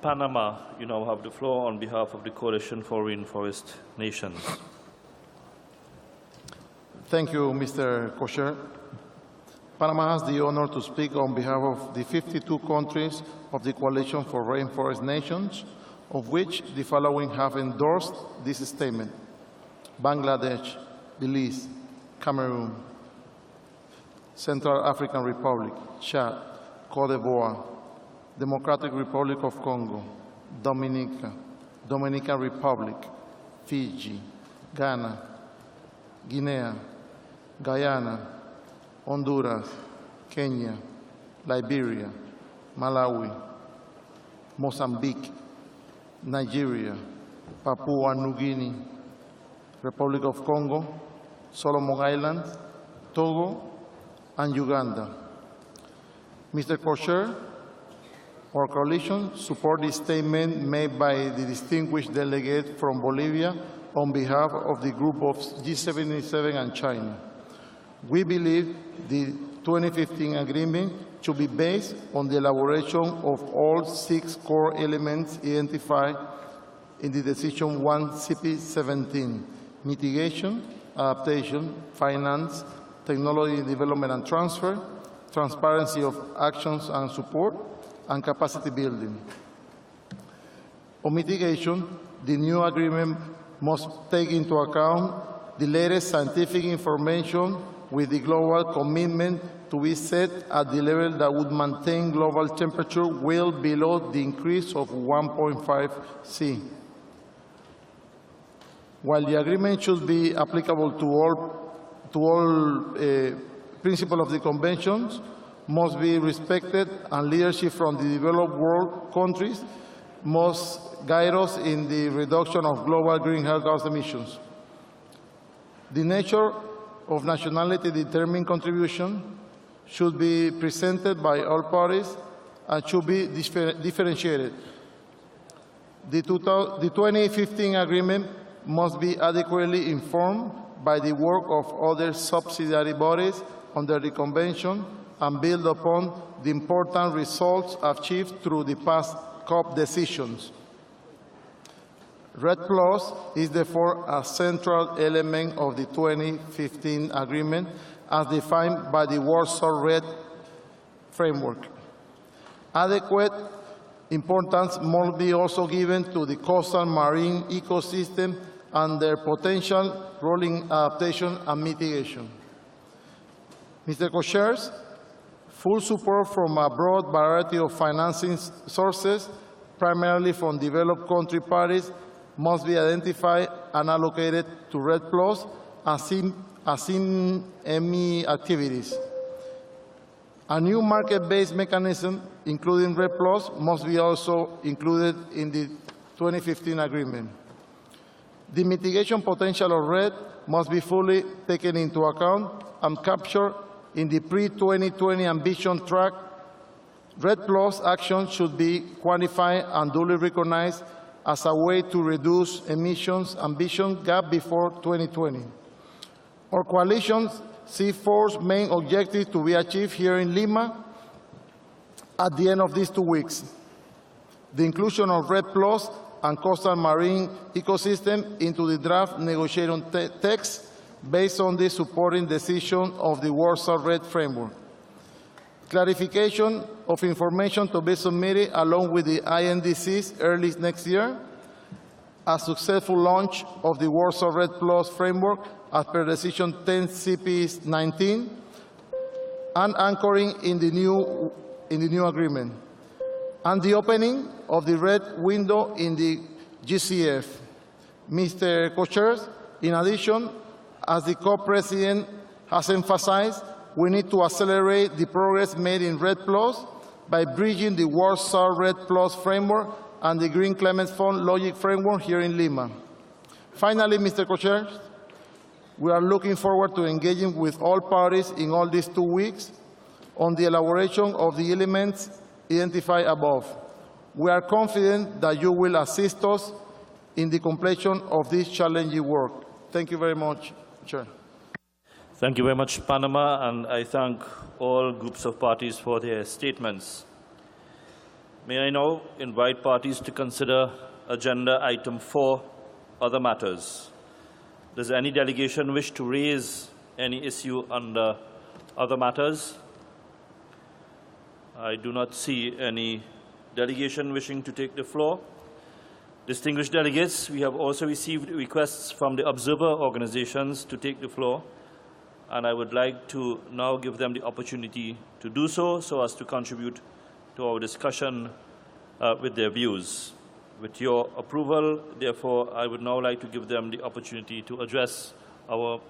Panama, you now have the floor on behalf of the Coalition for Rainforest Nations. Thank you, Mr. Co-Chair. Panama has the honor to speak on behalf of the 52 countries of the Coalition for Rainforest Nations, of which the following have endorsed this statement: Bangladesh, Belize, Cameroon, Central African Republic, Chad, Cote d'Ivoire, Democratic Republic of Congo, Dominica, Dominican Republic, Fiji, Ghana, Guinea, Guyana, Honduras, Kenya, Liberia, Malawi, Mozambique, Nigeria, Papua New Guinea, Republic of Congo, Solomon Islands, Togo, and Uganda. Mr. Co-Chair, our coalition supports the statement made by the distinguished delegate from Bolivia on behalf of the group of G77 and China. We believe the 2015 agreement should be based on the elaboration of all 6 core elements identified in the Decision 1 CP17: mitigation, adaptation, finance, technology development and transfer, transparency of actions and support, and capacity building. On mitigation, the new agreement must take into account the latest scientific information with the global commitment to be set at the level that would maintain global temperature well below the increase of 1.5 C. While the agreement should be applicable to all principles of the conventions, must be respected, and leadership from the developed world countries must guide us in the reduction of global greenhouse gas emissions. The nature of nationality-determined contribution should be presented by all parties and should be differentiated. The 2015 agreement must be adequately informed by the work of other subsidiary bodies under the Convention and build upon the important results achieved through the past COP decisions. REDD+ is therefore a central element of the 2015 agreement as defined by the Warsaw REDD framework. Adequate importance must be also given to the coastal marine ecosystem and their potential role in adaptation and mitigation. Mr. Co-Chairs, full support from a broad variety of financing sources, primarily from developed country parties, must be identified and allocated to REDD+ and CME activities. A new market-based mechanism, including REDD+, must be also included in the 2015 agreement. The mitigation potential of REDD must be fully taken into account and captured in the pre-2020 ambition track. REDD+ action should be quantified and duly recognized as a way to reduce emissions ambition gap before 2020. Our coalitions see four main objectives to be achieved here in Lima at the end of these 2 weeks. The inclusion of REDD+ and coastal marine ecosystem into the draft negotiation text based on the supporting decision of the Warsaw REDD framework. Clarification of information to be submitted along with the INDCs early next year, a successful launch of the Warsaw REDD+ framework as per Decision 10 CP19, and anchoring in the new agreement, and the opening of the REDD window in the GCF. Mr. Co-Chairs, in addition, as the Co-President has emphasized, we need to accelerate the progress made in REDD+ by bridging the Warsaw REDD+ framework and the Green Climate Fund Logic framework here in Lima. Finally, Mr. Co-Chair, we are looking forward to engaging with all parties in all these 2 weeks on the elaboration of the elements identified above. We are confident that you will assist us in the completion of this challenging work. Thank you very much, Chair. Thank you very much, Panama, and I thank all groups of parties for their statements. May I now invite parties to consider Agenda Item 4, Other Matters. Does any delegation wish to raise any issue under Other Matters? I do not see any delegation wishing to take the floor. Distinguished delegates, we have also received requests from the observer organizations to take the floor, and I would like to now give them the opportunity to do so, so as to contribute to our discussion with their views. With your approval, therefore, I would now like to give them the opportunity to address our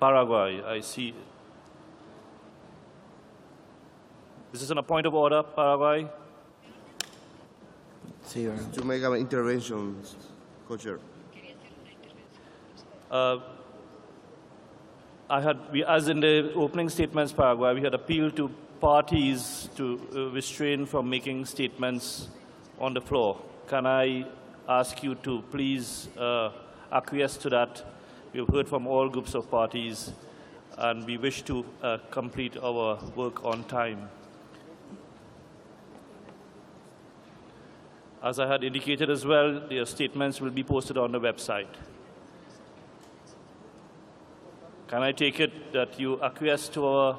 Paraguay. I see. This is a point of order, Paraguay. To make an intervention, Co-Chair. As in the opening statements, Paraguay, we had appealed to parties to restrain from making statements on the floor. Can I ask you to please acquiesce to that? We've heard from all groups of parties, and we wish to complete our work on time. As I had indicated as well, their statements will be posted on the website. Can I take it that you acquiesce to our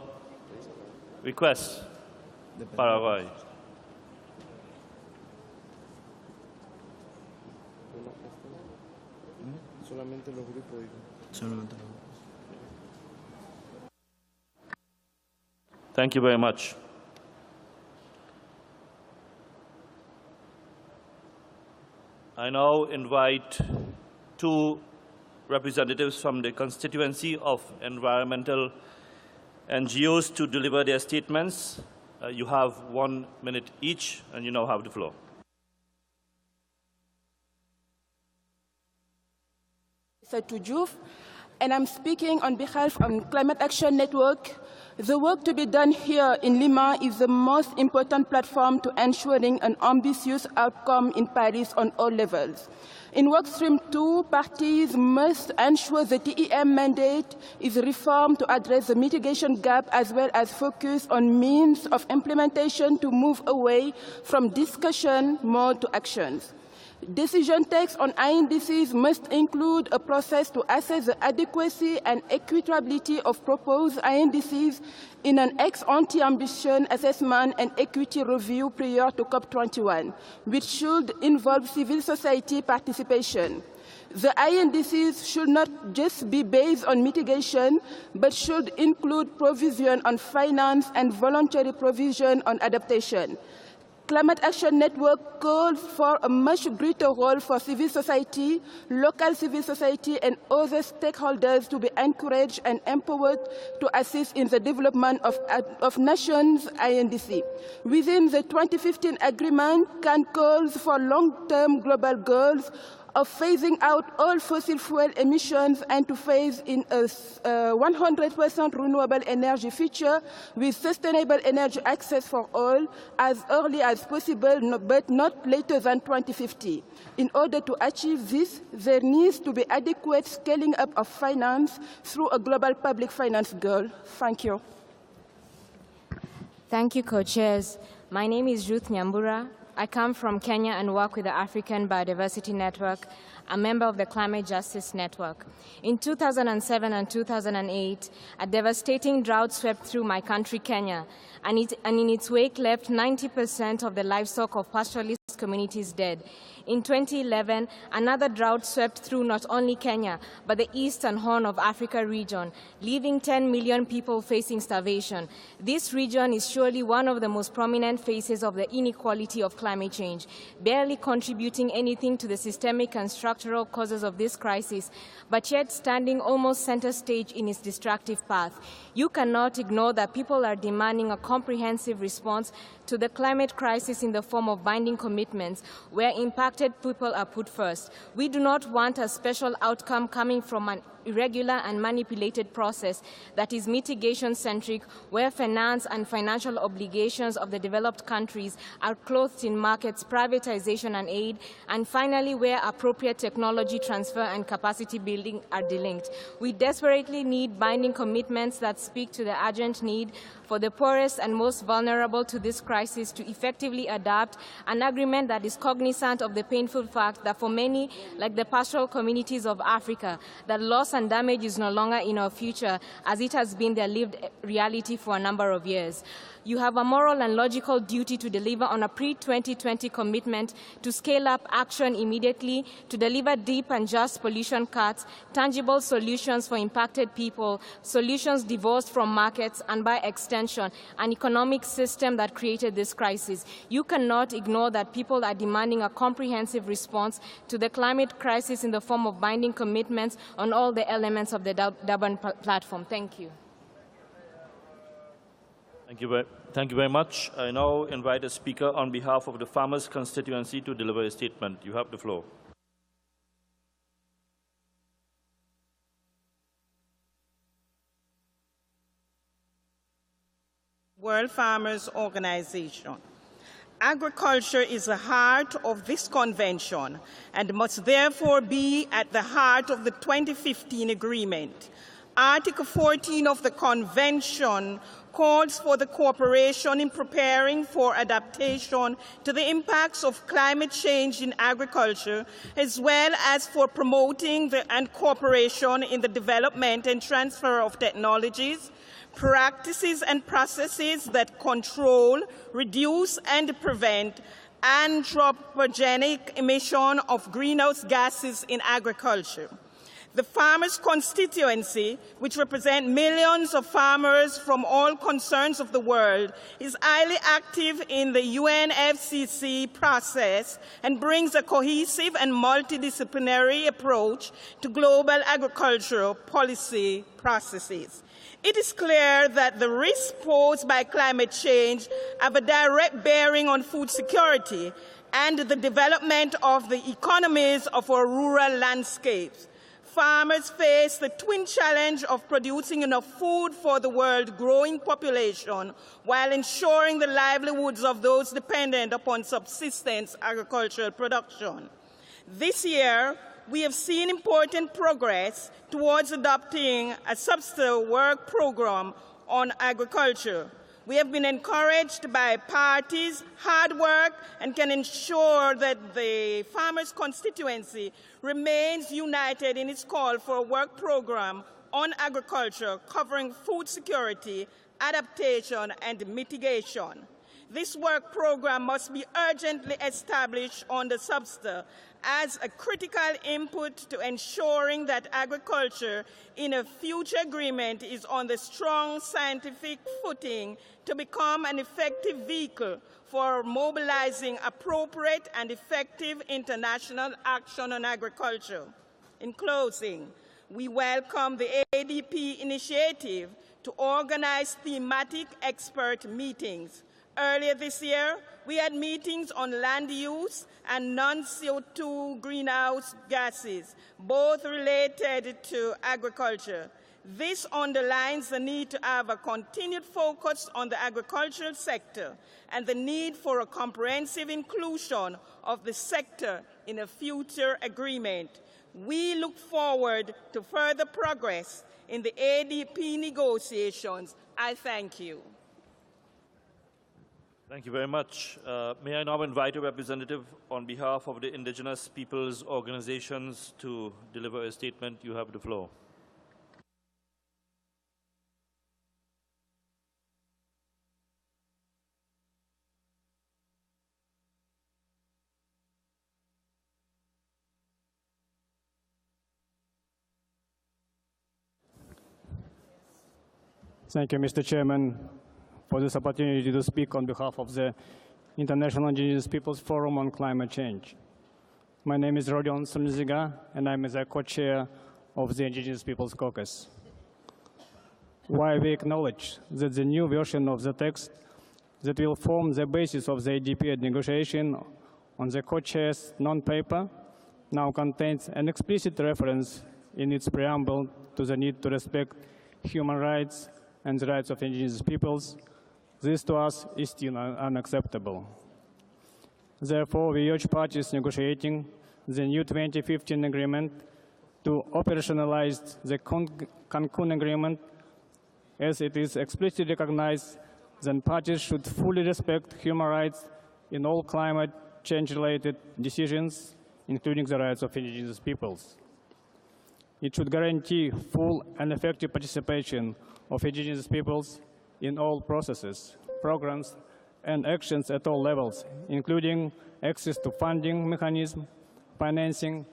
request, Paraguay? Thank you very much. I now invite two representatives from the constituency of environmental NGOs to deliver their statements. You have 1 minute each, and you now have the floor. Tujouf, and I'm speaking on behalf of Climate Action Network, The work to be done here in Lima is the most important platform to ensuring an ambitious outcome in Paris on all levels. In Workstream 2, parties must ensure the TEM mandate is reformed to address the mitigation gap as well as focus on means of implementation to move away from discussion more to actions. Decision text on INDCs must include a process to assess the adequacy and equitability of proposed INDCs in an ex-ante ambition assessment and equity review prior to COP21, which should involve civil society participation. The INDCs should not just be based on mitigation, but should include provision on finance and voluntary provision on adaptation. Climate Action Network called for a much greater role for civil society, local civil society, and other stakeholders to be encouraged and empowered to assist in the development of nations' INDC. Within the 2015 agreement, CAN calls for long-term global goals of phasing out all fossil fuel emissions and to phase in a 100% renewable energy future with sustainable energy access for all as early as possible, but not later than 2050. In order to achieve this, there needs to be adequate scaling up of finance through a global public finance goal. Thank you. Thank you, co-chairs. My name is Ruth Nyambura. I come from Kenya and work with the African Biodiversity Network, a member of the Climate Justice Network. In 2007 and 2008, a devastating drought swept through my country, Kenya, and in its wake left 90% of the livestock of pastoralist communities dead. In 2011, another drought swept through not only Kenya, but the Eastern Horn of Africa region, leaving 10 million people facing starvation. This region is surely one of the most prominent faces of the inequality of climate change, barely contributing anything to the systemic and structural causes of this crisis, but yet standing almost center stage in its destructive path. You cannot ignore that people are demanding a comprehensive response to the climate crisis in the form of binding commitments where impacted people are put first. We do not want a special outcome coming from an irregular and manipulated process that is mitigation-centric, where finance and financial obligations of the developed countries are clothed in markets, privatization and aid, and finally where appropriate technology transfer and capacity building are delinked. We desperately need binding commitments that speak to the urgent need for the poorest and most vulnerable to this crisis to effectively adapt, an agreement that is cognizant of the painful fact that for many, like the pastoral communities of Africa, that loss and damage is no longer in our future, as it has been their lived reality for a number of years. You have a moral and logical duty to deliver on a pre-2020 commitment to scale up action immediately, to deliver deep and just pollution cuts, tangible solutions for impacted people, solutions divorced from markets, and by extension, an economic system that created this crisis. You cannot ignore that people are demanding a comprehensive response to the climate crisis in the form of binding commitments on all the elements of the Durban platform. Thank you. Thank you very much. I now invite a speaker on behalf of the Farmers' Constituency to deliver a statement. You have the floor. World Farmers Organization. Agriculture is the heart of this convention and must therefore be at the heart of the 2015 agreement. Article 14 of the convention calls for the cooperation in preparing for adaptation to the impacts of climate change in agriculture, as well as for promoting and cooperation in the development and transfer of technologies, practices and processes that control, reduce and prevent anthropogenic emission of greenhouse gases in agriculture. The Farmers' Constituency, which represents millions of farmers from all concerns of the world, is highly active in the UNFCCC process and brings a cohesive and multidisciplinary approach to global agricultural policy processes. It is clear that the risks posed by climate change have a direct bearing on food security and the development of the economies of our rural landscapes. farmers face the twin challenge of producing enough food for the world's growing population while ensuring the livelihoods of those dependent upon subsistence agricultural production. This year, we have seen important progress towards adopting a substantive work program on agriculture. We have been encouraged by parties' hard work and can ensure that the farmers' constituency remains united in its call for a work program on agriculture covering food security, adaptation, and mitigation. This work program must be urgently established on the substance as a critical input to ensuring that agriculture in a future agreement is on the strong scientific footing to become an effective vehicle for mobilizing appropriate and effective international action on agriculture. In closing, we welcome the ADP initiative to organize thematic expert meetings. Earlier this year, we had meetings on land use and non-CO2 greenhouse gases, both related to agriculture. This underlines the need to have a continued focus on the agricultural sector and the need for a comprehensive inclusion of the sector in a future agreement. We look forward to further progress in the ADP negotiations. I thank you. Thank you very much. May I now invite a representative on behalf of the indigenous peoples organizations to deliver a statement. You have the floor. Thank you, Mr. Chairman, for this opportunity to speak on behalf of the International Indigenous Peoples Forum on Climate Change. My name is Rodion Solniziga, and I'm the co-chair of the Indigenous Peoples Caucus. While we acknowledge that the new version of the text that will form the basis of the ADP negotiation on the co-chair's non-paper now contains an explicit reference in its preamble to the need to respect human rights and the rights of indigenous peoples, this to us is still unacceptable. Therefore, we urge parties negotiating the new 2015 agreement to operationalize the Cancun Agreement as it is explicitly recognized that parties should fully respect human rights in all climate change-related decisions, including the rights of indigenous peoples. It should guarantee full and effective participation of indigenous peoples in all processes, programs, and actions at all levels, including access to funding mechanism, financing,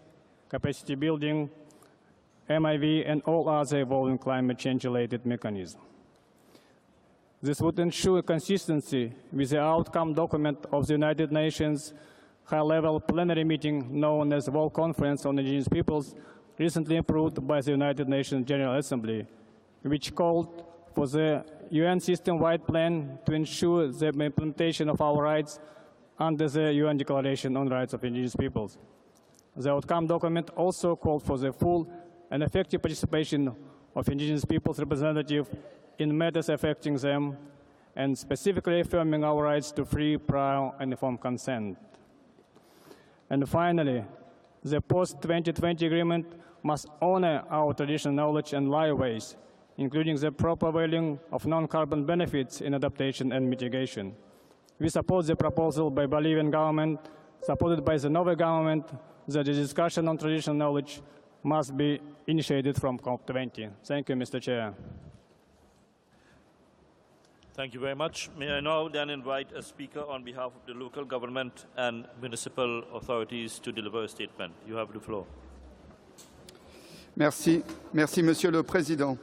capacity building, MIV, and all other evolving climate change-related mechanisms. This would ensure consistency with the outcome document of the United Nations high-level plenary meeting known as World Conference on Indigenous Peoples, recently approved by the United Nations General Assembly, which called for the UN system-wide plan to ensure the implementation of our rights under the UN Declaration on Rights of Indigenous Peoples. The outcome document also called for the full and effective participation of indigenous peoples' representatives in matters affecting them, and specifically affirming our rights to free, prior, and informed consent. And finally, the post-2020 agreement must honor our traditional knowledge and liveways, including the proper valuing of non-carbon benefits in adaptation and mitigation. We support the proposal by Bolivian government, supported by the Nova government, that the discussion on traditional knowledge must be initiated from COP20. Thank you, Mr. Chair. Thank you very much. May I now then invite a speaker on behalf of the local government and municipal authorities to deliver a statement. You have the floor. Merci, Monsieur le Président.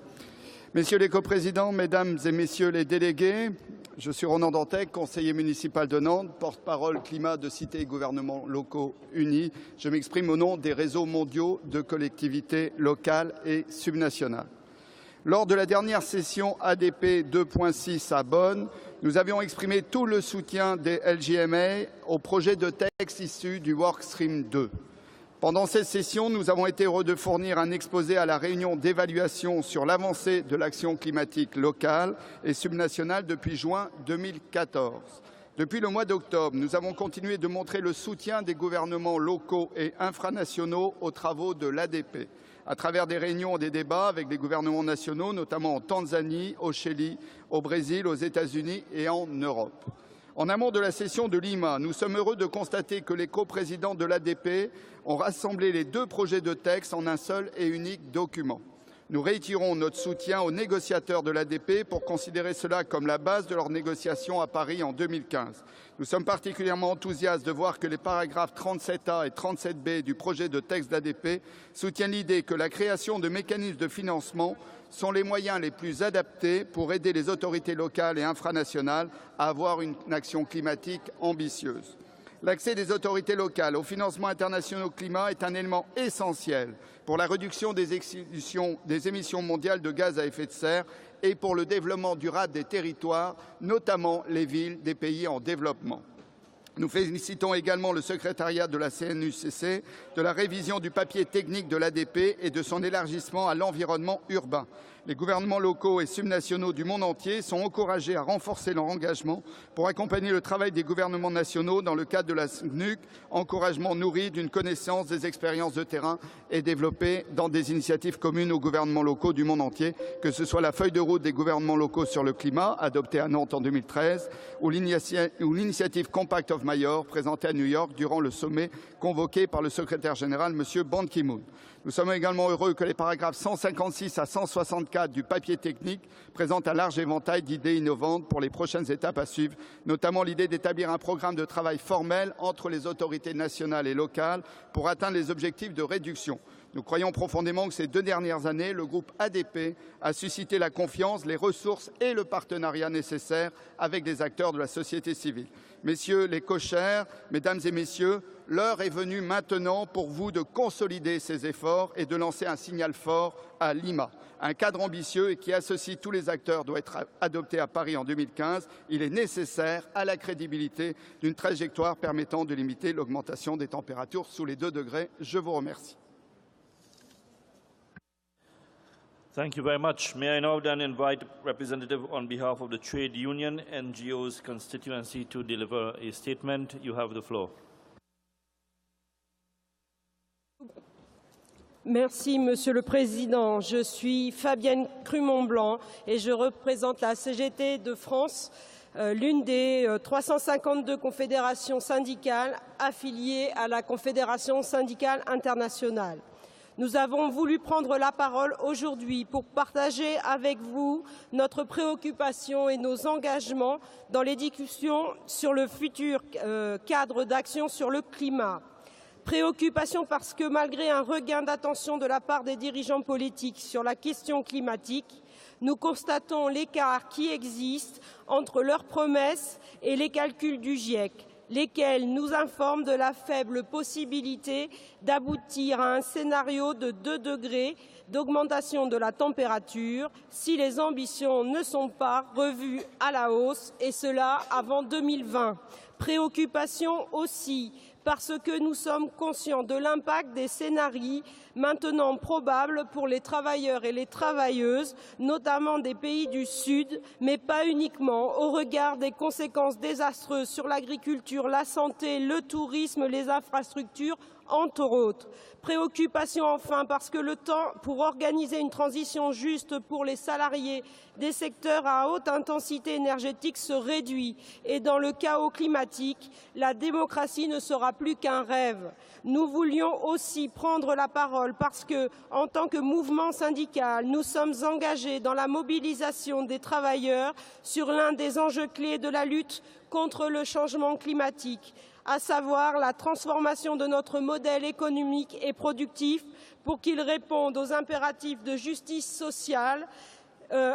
Messieurs les coprésidents, Mesdames et Messieurs les délégués, je suis Ronan Dantec, conseiller municipal de Nantes, porte-parole climat de cités et gouvernements locaux unis. Je m'exprime au nom des réseaux mondiaux de collectivités locales et subnationales. Lors de la dernière session ADP 2.6 à Bonn, nous avions exprimé tout le soutien des LGMA au projet de texte issu du Workstream 2. Pendant cette session, nous avons été heureux de fournir un exposé à la réunion d'évaluation sur l'avancée de l'action climatique locale et subnationale depuis juin 2014. Depuis le mois d'octobre, nous avons continué de montrer le soutien des gouvernements locaux et infranationaux aux travaux de l'ADP, à travers des réunions et des débats avec les gouvernements nationaux, notamment en Tanzanie, au Chili, au Brésil, aux États-Unis et en Europe. En amont de la session de Lima, nous sommes heureux de constater que les coprésidents de l'ADP ont rassemblé les deux projets de texte en un seul et unique document. Nous réitérons notre soutien aux négociateurs de l'ADP pour considérer cela comme la base de leurs négociations à Paris en 2015. Nous sommes particulièrement enthousiastes de voir que les paragraphes 37A et 37B du projet de texte d'ADP soutiennent l'idée que la création de mécanismes de financement sont les moyens les plus adaptés pour aider les autorités locales et infranationales à avoir une action climatique ambitieuse. L'accès des autorités locales aux financements internationaux climat est un élément essentiel pour la réduction des émissions mondiales de gaz à effet de serre et pour le développement durable des territoires, notamment les villes des pays en développement. Nous félicitons également le secrétariat de la CNUCC de la révision du papier technique de l'ADP et de son élargissement à l'environnement urbain. Les gouvernements locaux et subnationaux du monde entier sont encouragés à renforcer leur engagement pour accompagner le travail des gouvernements nationaux dans le cadre de la SNUC, encouragement nourri d'une connaissance des expériences de terrain et développé dans des initiatives communes aux gouvernements locaux du monde entier, que ce soit la feuille de route des gouvernements locaux sur le climat, adoptée à Nantes en 2013, ou l'initiative Compact of Mayor, présentée à New York durant le sommet convoqué par le secrétaire général, M. Ban Ki-moon. Nous sommes également heureux que les paragraphes 156 à 164 du papier technique présentent un large éventail d'idées innovantes pour les prochaines étapes à suivre, notamment l'idée d'établir un programme de travail formel entre les autorités nationales et locales pour atteindre les objectifs de réduction. Nous croyons profondément que ces 2 dernières années, le groupe ADP a suscité la confiance, les ressources et le partenariat nécessaires avec des acteurs de la société civile. Messieurs les co-chairs, mesdames et messieurs, l'heure est venue maintenant pour vous de consolider ces efforts et de lancer un signal fort à Lima. Un cadre ambitieux et qui associe tous les acteurs doit être adopté à Paris en 2015. Il est nécessaire à la crédibilité d'une trajectoire permettant de limiter l'augmentation des températures sous les 2 degrés. Je vous remercie. Thank you very much. May I now then invite a representative on behalf of the trade union NGOs constituency to deliver a statement. You have the floor. Merci, Monsieur le Président. Je suis Fabienne Crumont-Blanc et je représente la CGT de France, l'une des 352 confédérations syndicales affiliées à la Confédération syndicale internationale. Nous avons voulu prendre la parole aujourd'hui pour partager avec vous notre préoccupation et nos engagements dans les discussions sur le futur cadre d'action sur le climat. Préoccupation parce que malgré un regain d'attention de la part des dirigeants politiques sur la question climatique, nous constatons l'écart qui existe entre leurs promesses et les calculs du GIEC, lesquels nous informent de la faible possibilité d'aboutir à un scénario de 2 degrés d'augmentation de la température si les ambitions ne sont pas revues à la hausse, et cela avant 2020. Préoccupation aussi parce que nous sommes conscients de l'impact des scénarios maintenant probables pour les travailleurs et les travailleuses, notamment des pays du Sud, mais pas uniquement, au regard des conséquences désastreuses sur l'agriculture, la santé, le tourisme, les infrastructures, entre autres. Préoccupation enfin parce que le temps pour organiser une transition juste pour les salariés des secteurs à haute intensité énergétique se réduit et dans le chaos climatique, la démocratie ne sera plus qu'un rêve. Nous voulions aussi prendre la parole parce que, en tant que mouvement syndical, nous sommes engagés dans la mobilisation des travailleurs sur l'un des enjeux clés de la lutte contre le changement climatique, à savoir la transformation de notre modèle économique et productif pour qu'il réponde aux impératifs de justice sociale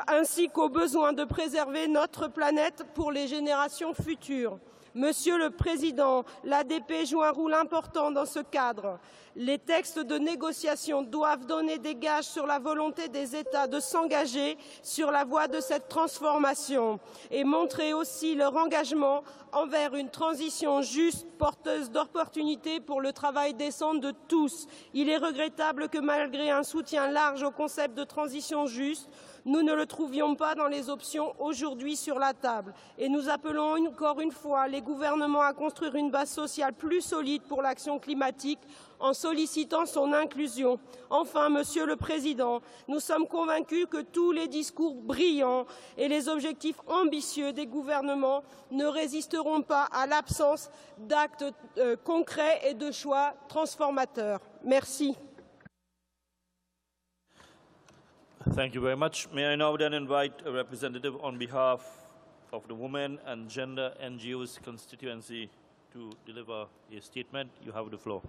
ainsi qu'au besoin de préserver notre planète pour les générations futures. Monsieur le Président, l'ADP joue un rôle important dans ce cadre. Les textes de négociation doivent donner des gages sur la volonté des États de s'engager sur la voie de cette transformation et montrer aussi leur engagement envers une transition juste, porteuse d'opportunités pour le travail décent de tous. Il est regrettable que malgré un soutien large au concept de transition juste, nous ne le trouvions pas dans les options aujourd'hui sur la table. Et nous appelons encore une fois les gouvernements à construire une base sociale plus solide pour l'action climatique en sollicitant son inclusion. Enfin, Monsieur le Président, nous sommes convaincus que tous les discours brillants et les objectifs ambitieux des gouvernements ne résisteront pas à l'absence d'actes concrets et de choix transformateurs. Merci. Thank you very much. May I now then invite a representative on behalf of the Women and Gender NGOs constituency to deliver a statement. You have the floor.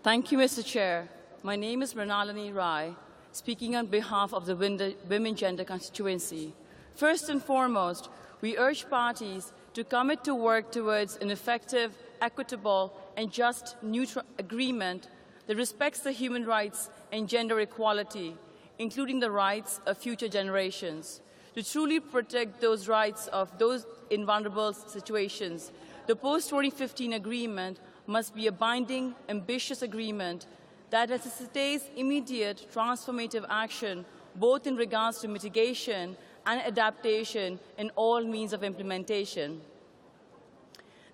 Thank you, Mr. Chair. My name is Mrinalini Rai, speaking on behalf of the Women Gender constituency. First and foremost, we urge parties to commit to work towards an effective, equitable, and just neutral agreement that respects the human rights and gender equality, including the rights of future generations. To truly protect those rights of those in vulnerable situations, the post-2015 agreement must be a binding, ambitious agreement that necessitates immediate transformative action, both in regards to mitigation and adaptation in all means of implementation.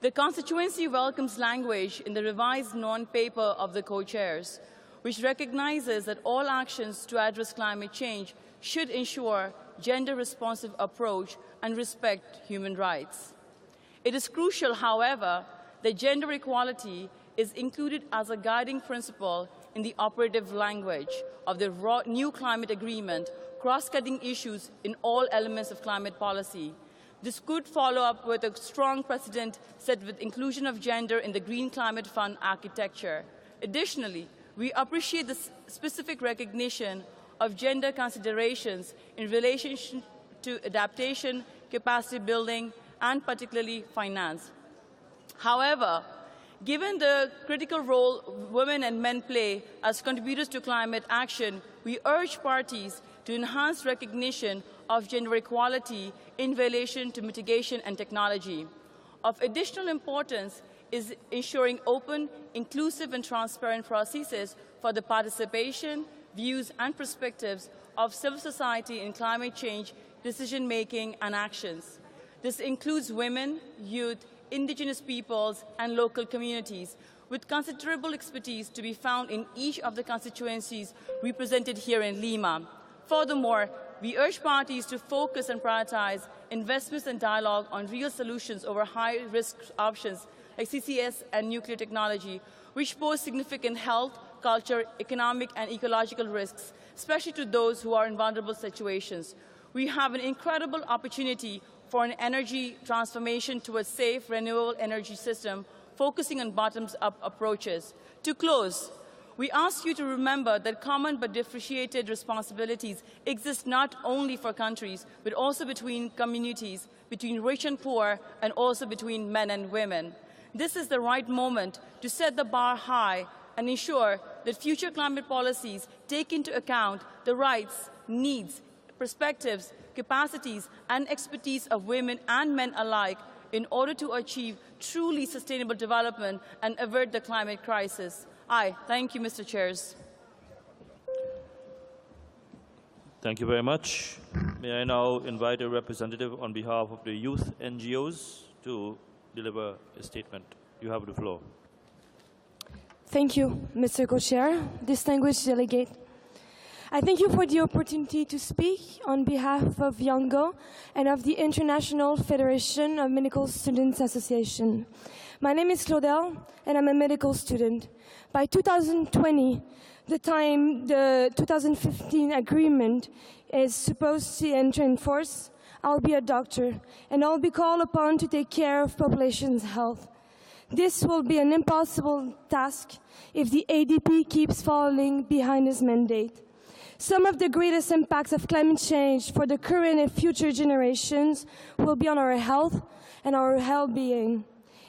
The constituency welcomes language in the revised non-paper of the co-chairs, which recognizes that all actions to address climate change should ensure gender-responsive approach and respect human rights. It is crucial, however, that gender equality is included as a guiding principle in the operative language of the new climate agreement, cross-cutting issues in all elements of climate policy. This could follow up with a strong precedent set with inclusion of gender in the Green Climate Fund architecture. Additionally, we appreciate the specific recognition of gender considerations in relation to adaptation, capacity building, and particularly finance. However, given the critical role women and men play as contributors to climate action, we urge parties to enhance recognition of gender equality in relation to mitigation and technology. Of additional importance is ensuring open, inclusive, and transparent processes for the participation, views, and perspectives of civil society in climate change decision-making and actions. This includes women, youth, indigenous peoples, and local communities, with considerable expertise to be found in each of the constituencies represented here in Lima. Furthermore, we urge parties to focus and prioritize investments and dialogue on real solutions over high-risk options like CCS and nuclear technology, which pose significant health, culture, economic, and ecological risks, especially to those who are in vulnerable situations. We have an incredible opportunity for an energy transformation to a safe, renewable energy system, focusing on bottoms-up approaches. To close, we ask you to remember that common but differentiated responsibilities exist not only for countries, but also between communities, between rich and poor, and also between men and women. This is the right moment to set the bar high and ensure that future climate policies take into account the rights, needs, perspectives, capacities, and expertise of women and men alike in order to achieve truly sustainable development and avert the climate crisis. Thank you, Mr. Chairs. Thank you very much. May I now invite a representative on behalf of the youth NGOs to deliver a statement. You have the floor. Thank you, Mr. Co-Chair, distinguished delegate. I thank you for the opportunity to speak on behalf of YOUNGO and of the International Federation of Medical Students Association. My name is Claudel, and I'm a medical student. By 2020, the time the 2015 agreement is supposed to enter in force, I'll be a doctor, and I'll be called upon to take care of population's health. This will be an impossible task if the ADP keeps falling behind its mandate. Some of the greatest impacts of climate change for the current and future generations will be on our health and our well-being.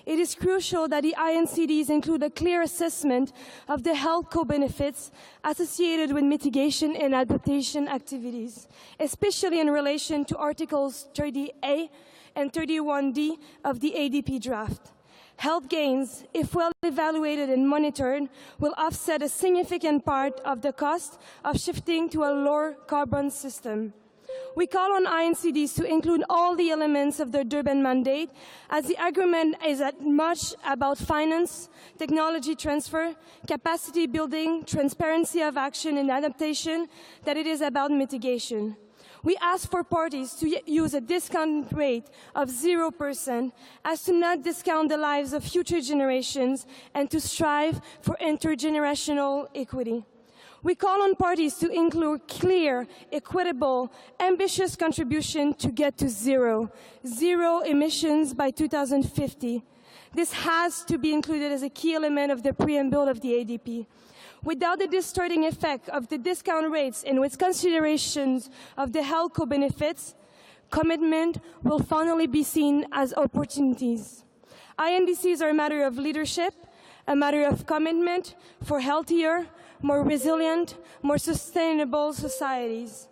It is crucial that the INCDs include a clear assessment of the health co-benefits associated with mitigation and adaptation activities, especially in relation to Articles 30A and 31D of the ADP draft. Health gains, if well evaluated and monitored, will offset a significant part of the cost of shifting to a lower carbon system. We call on INCDs to include all the elements of the Durban mandate, as the agreement is as much about finance, technology transfer, capacity building, transparency of action and adaptation, that it is about mitigation. We ask for parties to use a discount rate of 0% as to not discount the lives of future generations and to strive for intergenerational equity. We call on parties to include clear, equitable, ambitious contribution to get to zero emissions by 2050. This has to be included as a key element of the preamble of the ADP. Without the distorting effect of the discount rates and with considerations of the health co-benefits, commitment will finally be seen as opportunities. INDCs are a matter of leadership, a matter of commitment for healthier, more resilient, more sustainable societies.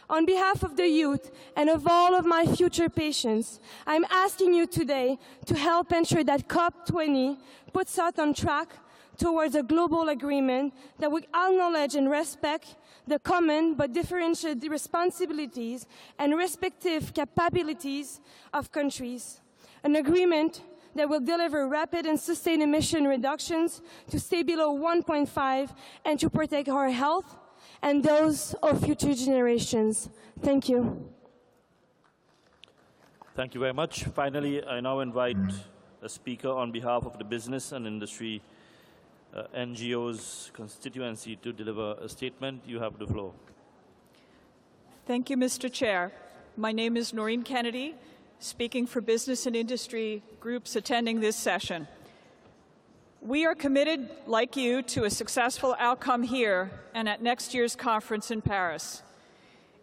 On behalf of the youth and of all of my future patients, I'm asking you today to help ensure that COP20 puts us on track towards a global agreement that will acknowledge and respect the common but differentiated responsibilities and respective capabilities of countries. An agreement that will deliver rapid and sustained emission reductions to stay below 1.5 and to protect our health and those of future generations. Thank you. Thank you very much. Finally, I now invite a speaker on behalf of the business and industry NGOs constituency to deliver a statement. You have the floor. Thank you, Mr. Chair. My name is Noreen Kennedy, speaking for business and industry groups attending this session. We are committed, like you, to a successful outcome here and at next year's conference in Paris.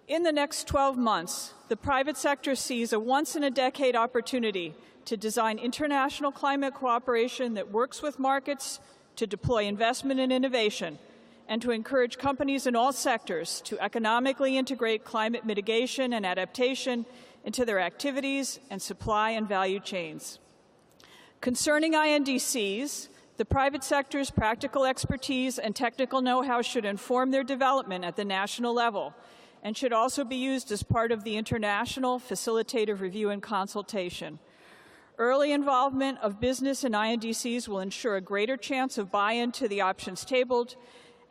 In the next 12 months, the private sector sees a once-in-a-decade opportunity to design international climate cooperation that works with markets to deploy investment and innovation, and to encourage companies in all sectors to economically integrate climate mitigation and adaptation into their activities and supply and value chains. Concerning INDCs, the private sector's practical expertise and technical know-how should inform their development at the national level and should also be used as part of the international facilitative review and consultation. Early involvement of business and INDCs will ensure a greater chance of buy-in to the options tabled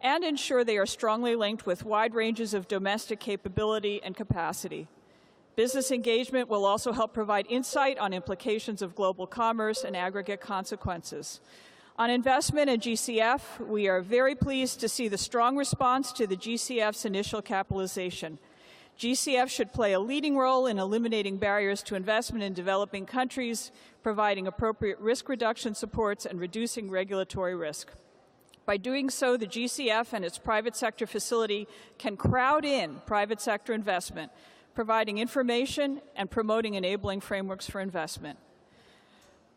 and ensure they are strongly linked with wide ranges of domestic capability and capacity. Business engagement will also help provide insight on implications of global commerce and aggregate consequences. On investment and GCF, we are very pleased to see the strong response to the GCF's initial capitalization. GCF should play a leading role in eliminating barriers to investment in developing countries, providing appropriate risk reduction supports, and reducing regulatory risk. By doing so, the GCF and its private sector facility can crowd in private sector investment, providing information and promoting enabling frameworks for investment.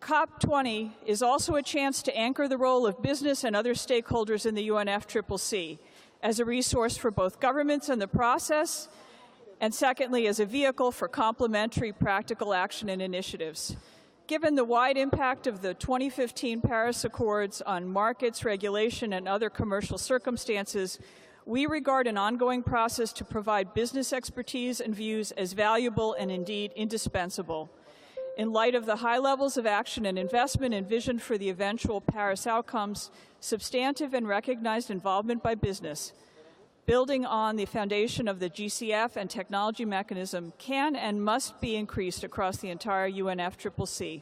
COP20 is also a chance to anchor the role of business and other stakeholders in the UNFCCC as a resource for both governments in the process, and secondly, as a vehicle for complementary practical action and initiatives. Given the wide impact of the 2015 Paris Accords on markets, regulation, and other commercial circumstances, we regard an ongoing process to provide business expertise and views as valuable and indeed indispensable. In light of the high levels of action and investment envisioned for the eventual Paris outcomes, substantive and recognized involvement by business, building on the foundation of the GCF and technology mechanism, can and must be increased across the entire UNFCCC.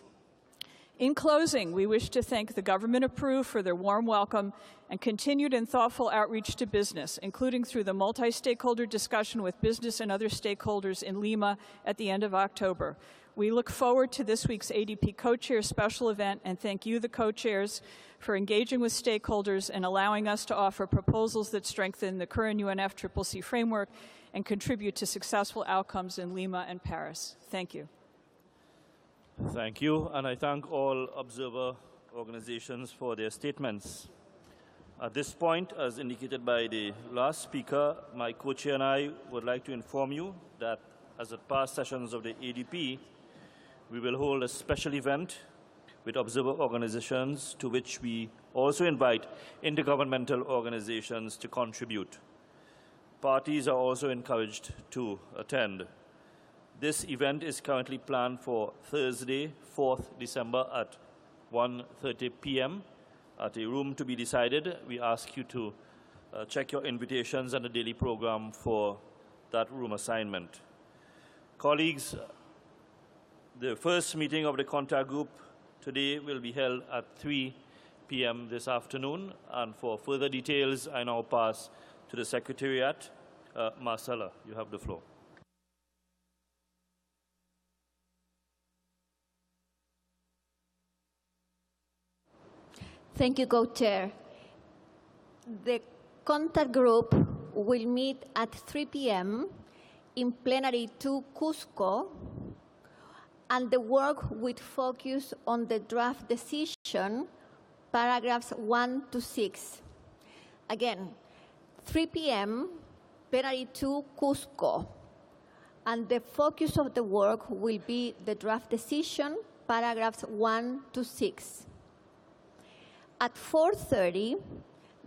In closing, we wish to thank the government of Peru for their warm welcome and continued and thoughtful outreach to business, including through the multi-stakeholder discussion with business and other stakeholders in Lima at the end of October. We look forward to this week's ADP co-chair special event and thank you, the co-chairs, for engaging with stakeholders and allowing us to offer proposals that strengthen the current UNFCCC framework and contribute to successful outcomes in Lima and Paris. Thank you. Thank you, and I thank all observer organizations for their statements. At this point, as indicated by the last speaker, my co-chair and I would like to inform you that as at past sessions of the ADP, we will hold a special event with observer organizations to which we also invite intergovernmental organizations to contribute. Parties are also encouraged to attend. This event is currently planned for Thursday, 4th December at 1:30 p.m. at a room to be decided. We ask you to check your invitations and the daily program for that room assignment. Colleagues, the first meeting of the contact group today will be held at 3 p.m. this afternoon. And for further details, I now pass to the Secretariat. Marcella, you have the floor. Thank you, Co-Chair. The contact group will meet at 3 p.m. in Plenary 2, Cusco, and the work will focus on the draft decision, paragraphs 1 to 6. Again, 3 p.m., Plenary 2, Cusco, and the focus of the work will be the draft decision, paragraphs 1 to 6. At 4:30,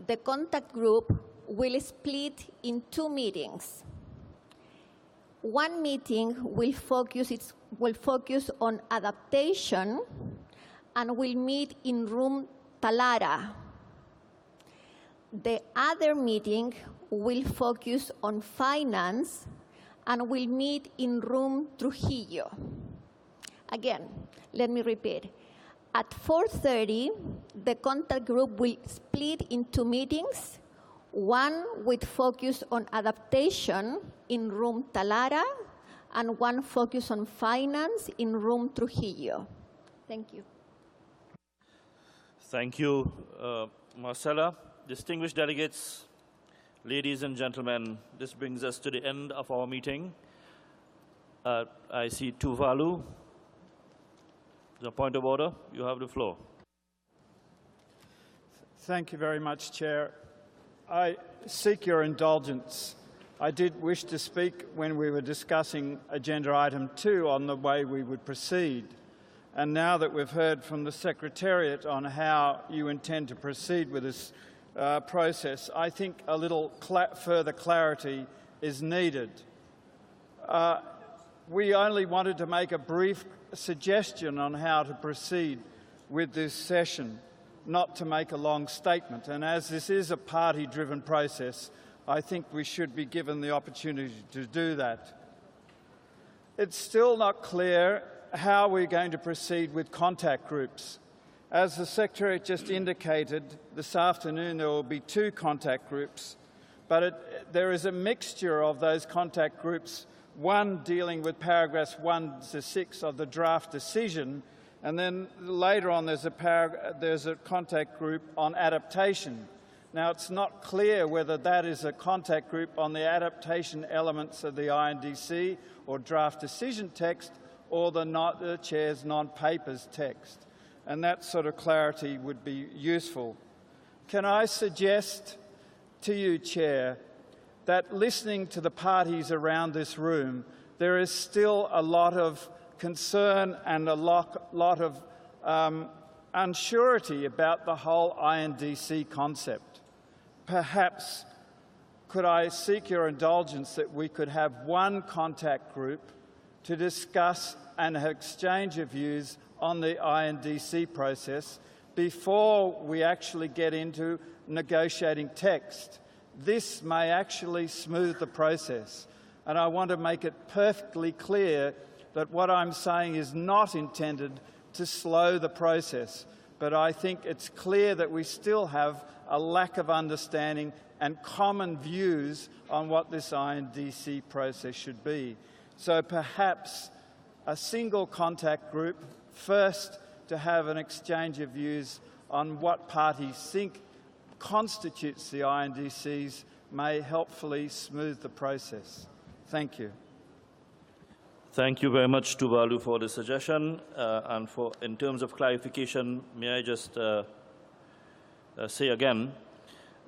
the contact group will split in 2 meetings. One meeting will focus on adaptation and will meet in room Talara. The other meeting will focus on finance and will meet in room Trujillo. Again, let me repeat. At 4:30, the contact group will split in 2 meetings, one with focus on adaptation in room Talara, and one focus on finance in room Trujillo. Thank you. Thank you, Marcella. Distinguished delegates, ladies and gentlemen, this brings us to the end of our meeting. I see Tuvalu. The point of order, you have the floor. Thank you very much, Chair. I seek your indulgence. I did wish to speak when we were discussing Agenda Item 2 on the way we would proceed. And now that we've heard from the Secretariat on how you intend to proceed with this process, I think a little further clarity is needed. We only wanted to make a brief suggestion on how to proceed with this session, not to make a long statement. And as this is a party-driven process, I think we should be given the opportunity to do that. It's still not clear how we're going to proceed with contact groups. As the Secretary just indicated, this afternoon there will be 2 contact groups, but there is a mixture of those contact groups, one dealing with paragraphs 1 to 6 of the draft decision, and then later on there's a contact group on adaptation. Now, it's not clear whether that is a contact group on the adaptation elements of the INDC or draft decision text or the Chair's non-papers text, and that sort of clarity would be useful. Can I suggest to you, Chair, that listening to the parties around this room, there is still a lot of concern and a lot of unsurety about the whole INDC concept. Perhaps could I seek your indulgence that we could have one contact group to discuss and exchange of views on the INDC process before we actually get into negotiating text. This may actually smooth the process, and I want to make it perfectly clear that what I'm saying is not intended to slow the process, but I think it's clear that we still have a lack of understanding and common views on what this INDC process should be. So perhaps a single contact group, first to have an exchange of views on what parties think constitutes the INDCs, may helpfully smooth the process. Thank you. Thank you very much, Tuvalu, for the suggestion. And in terms of clarification, may I just say again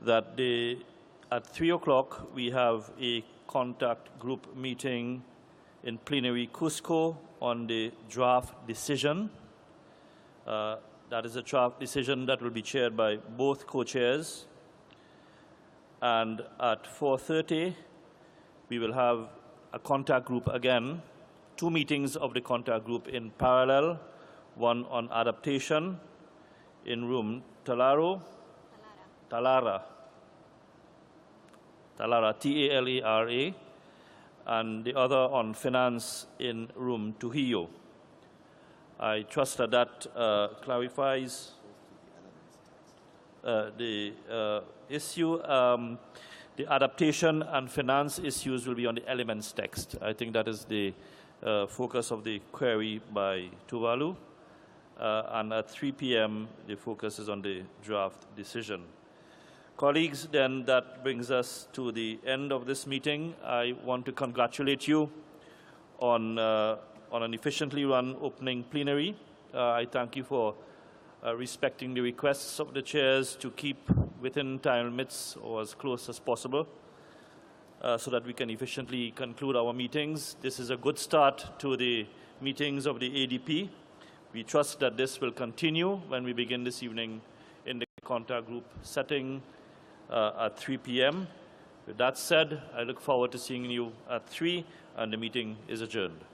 that at 3 o'clock we have a contact group meeting in plenary Cusco on the draft decision. That is a draft decision that will be chaired by both co-chairs. And at 4:30, we will have a contact group again, 2 meetings of the contact group in parallel, one on adaptation in room Talara, T-A-L-A-R-A, and the other on finance in room Trujillo. I trust that that clarifies the issue. The adaptation and finance issues will be on the elements text. I think that is the focus of the query by Tuvalu. And at 3 p.m., the focus is on the draft decision. Colleagues, then that brings us to the end of this meeting. I want to congratulate you on an efficiently run opening plenary. I thank you for respecting the requests of the chairs to keep within time limits or as close as possible so that we can efficiently conclude our meetings. This is a good start to the meetings of the ADP. We trust that this will continue when we begin this evening in the contact group setting at 3 p.m. With that said, I look forward to seeing you at 3, and the meeting is adjourned.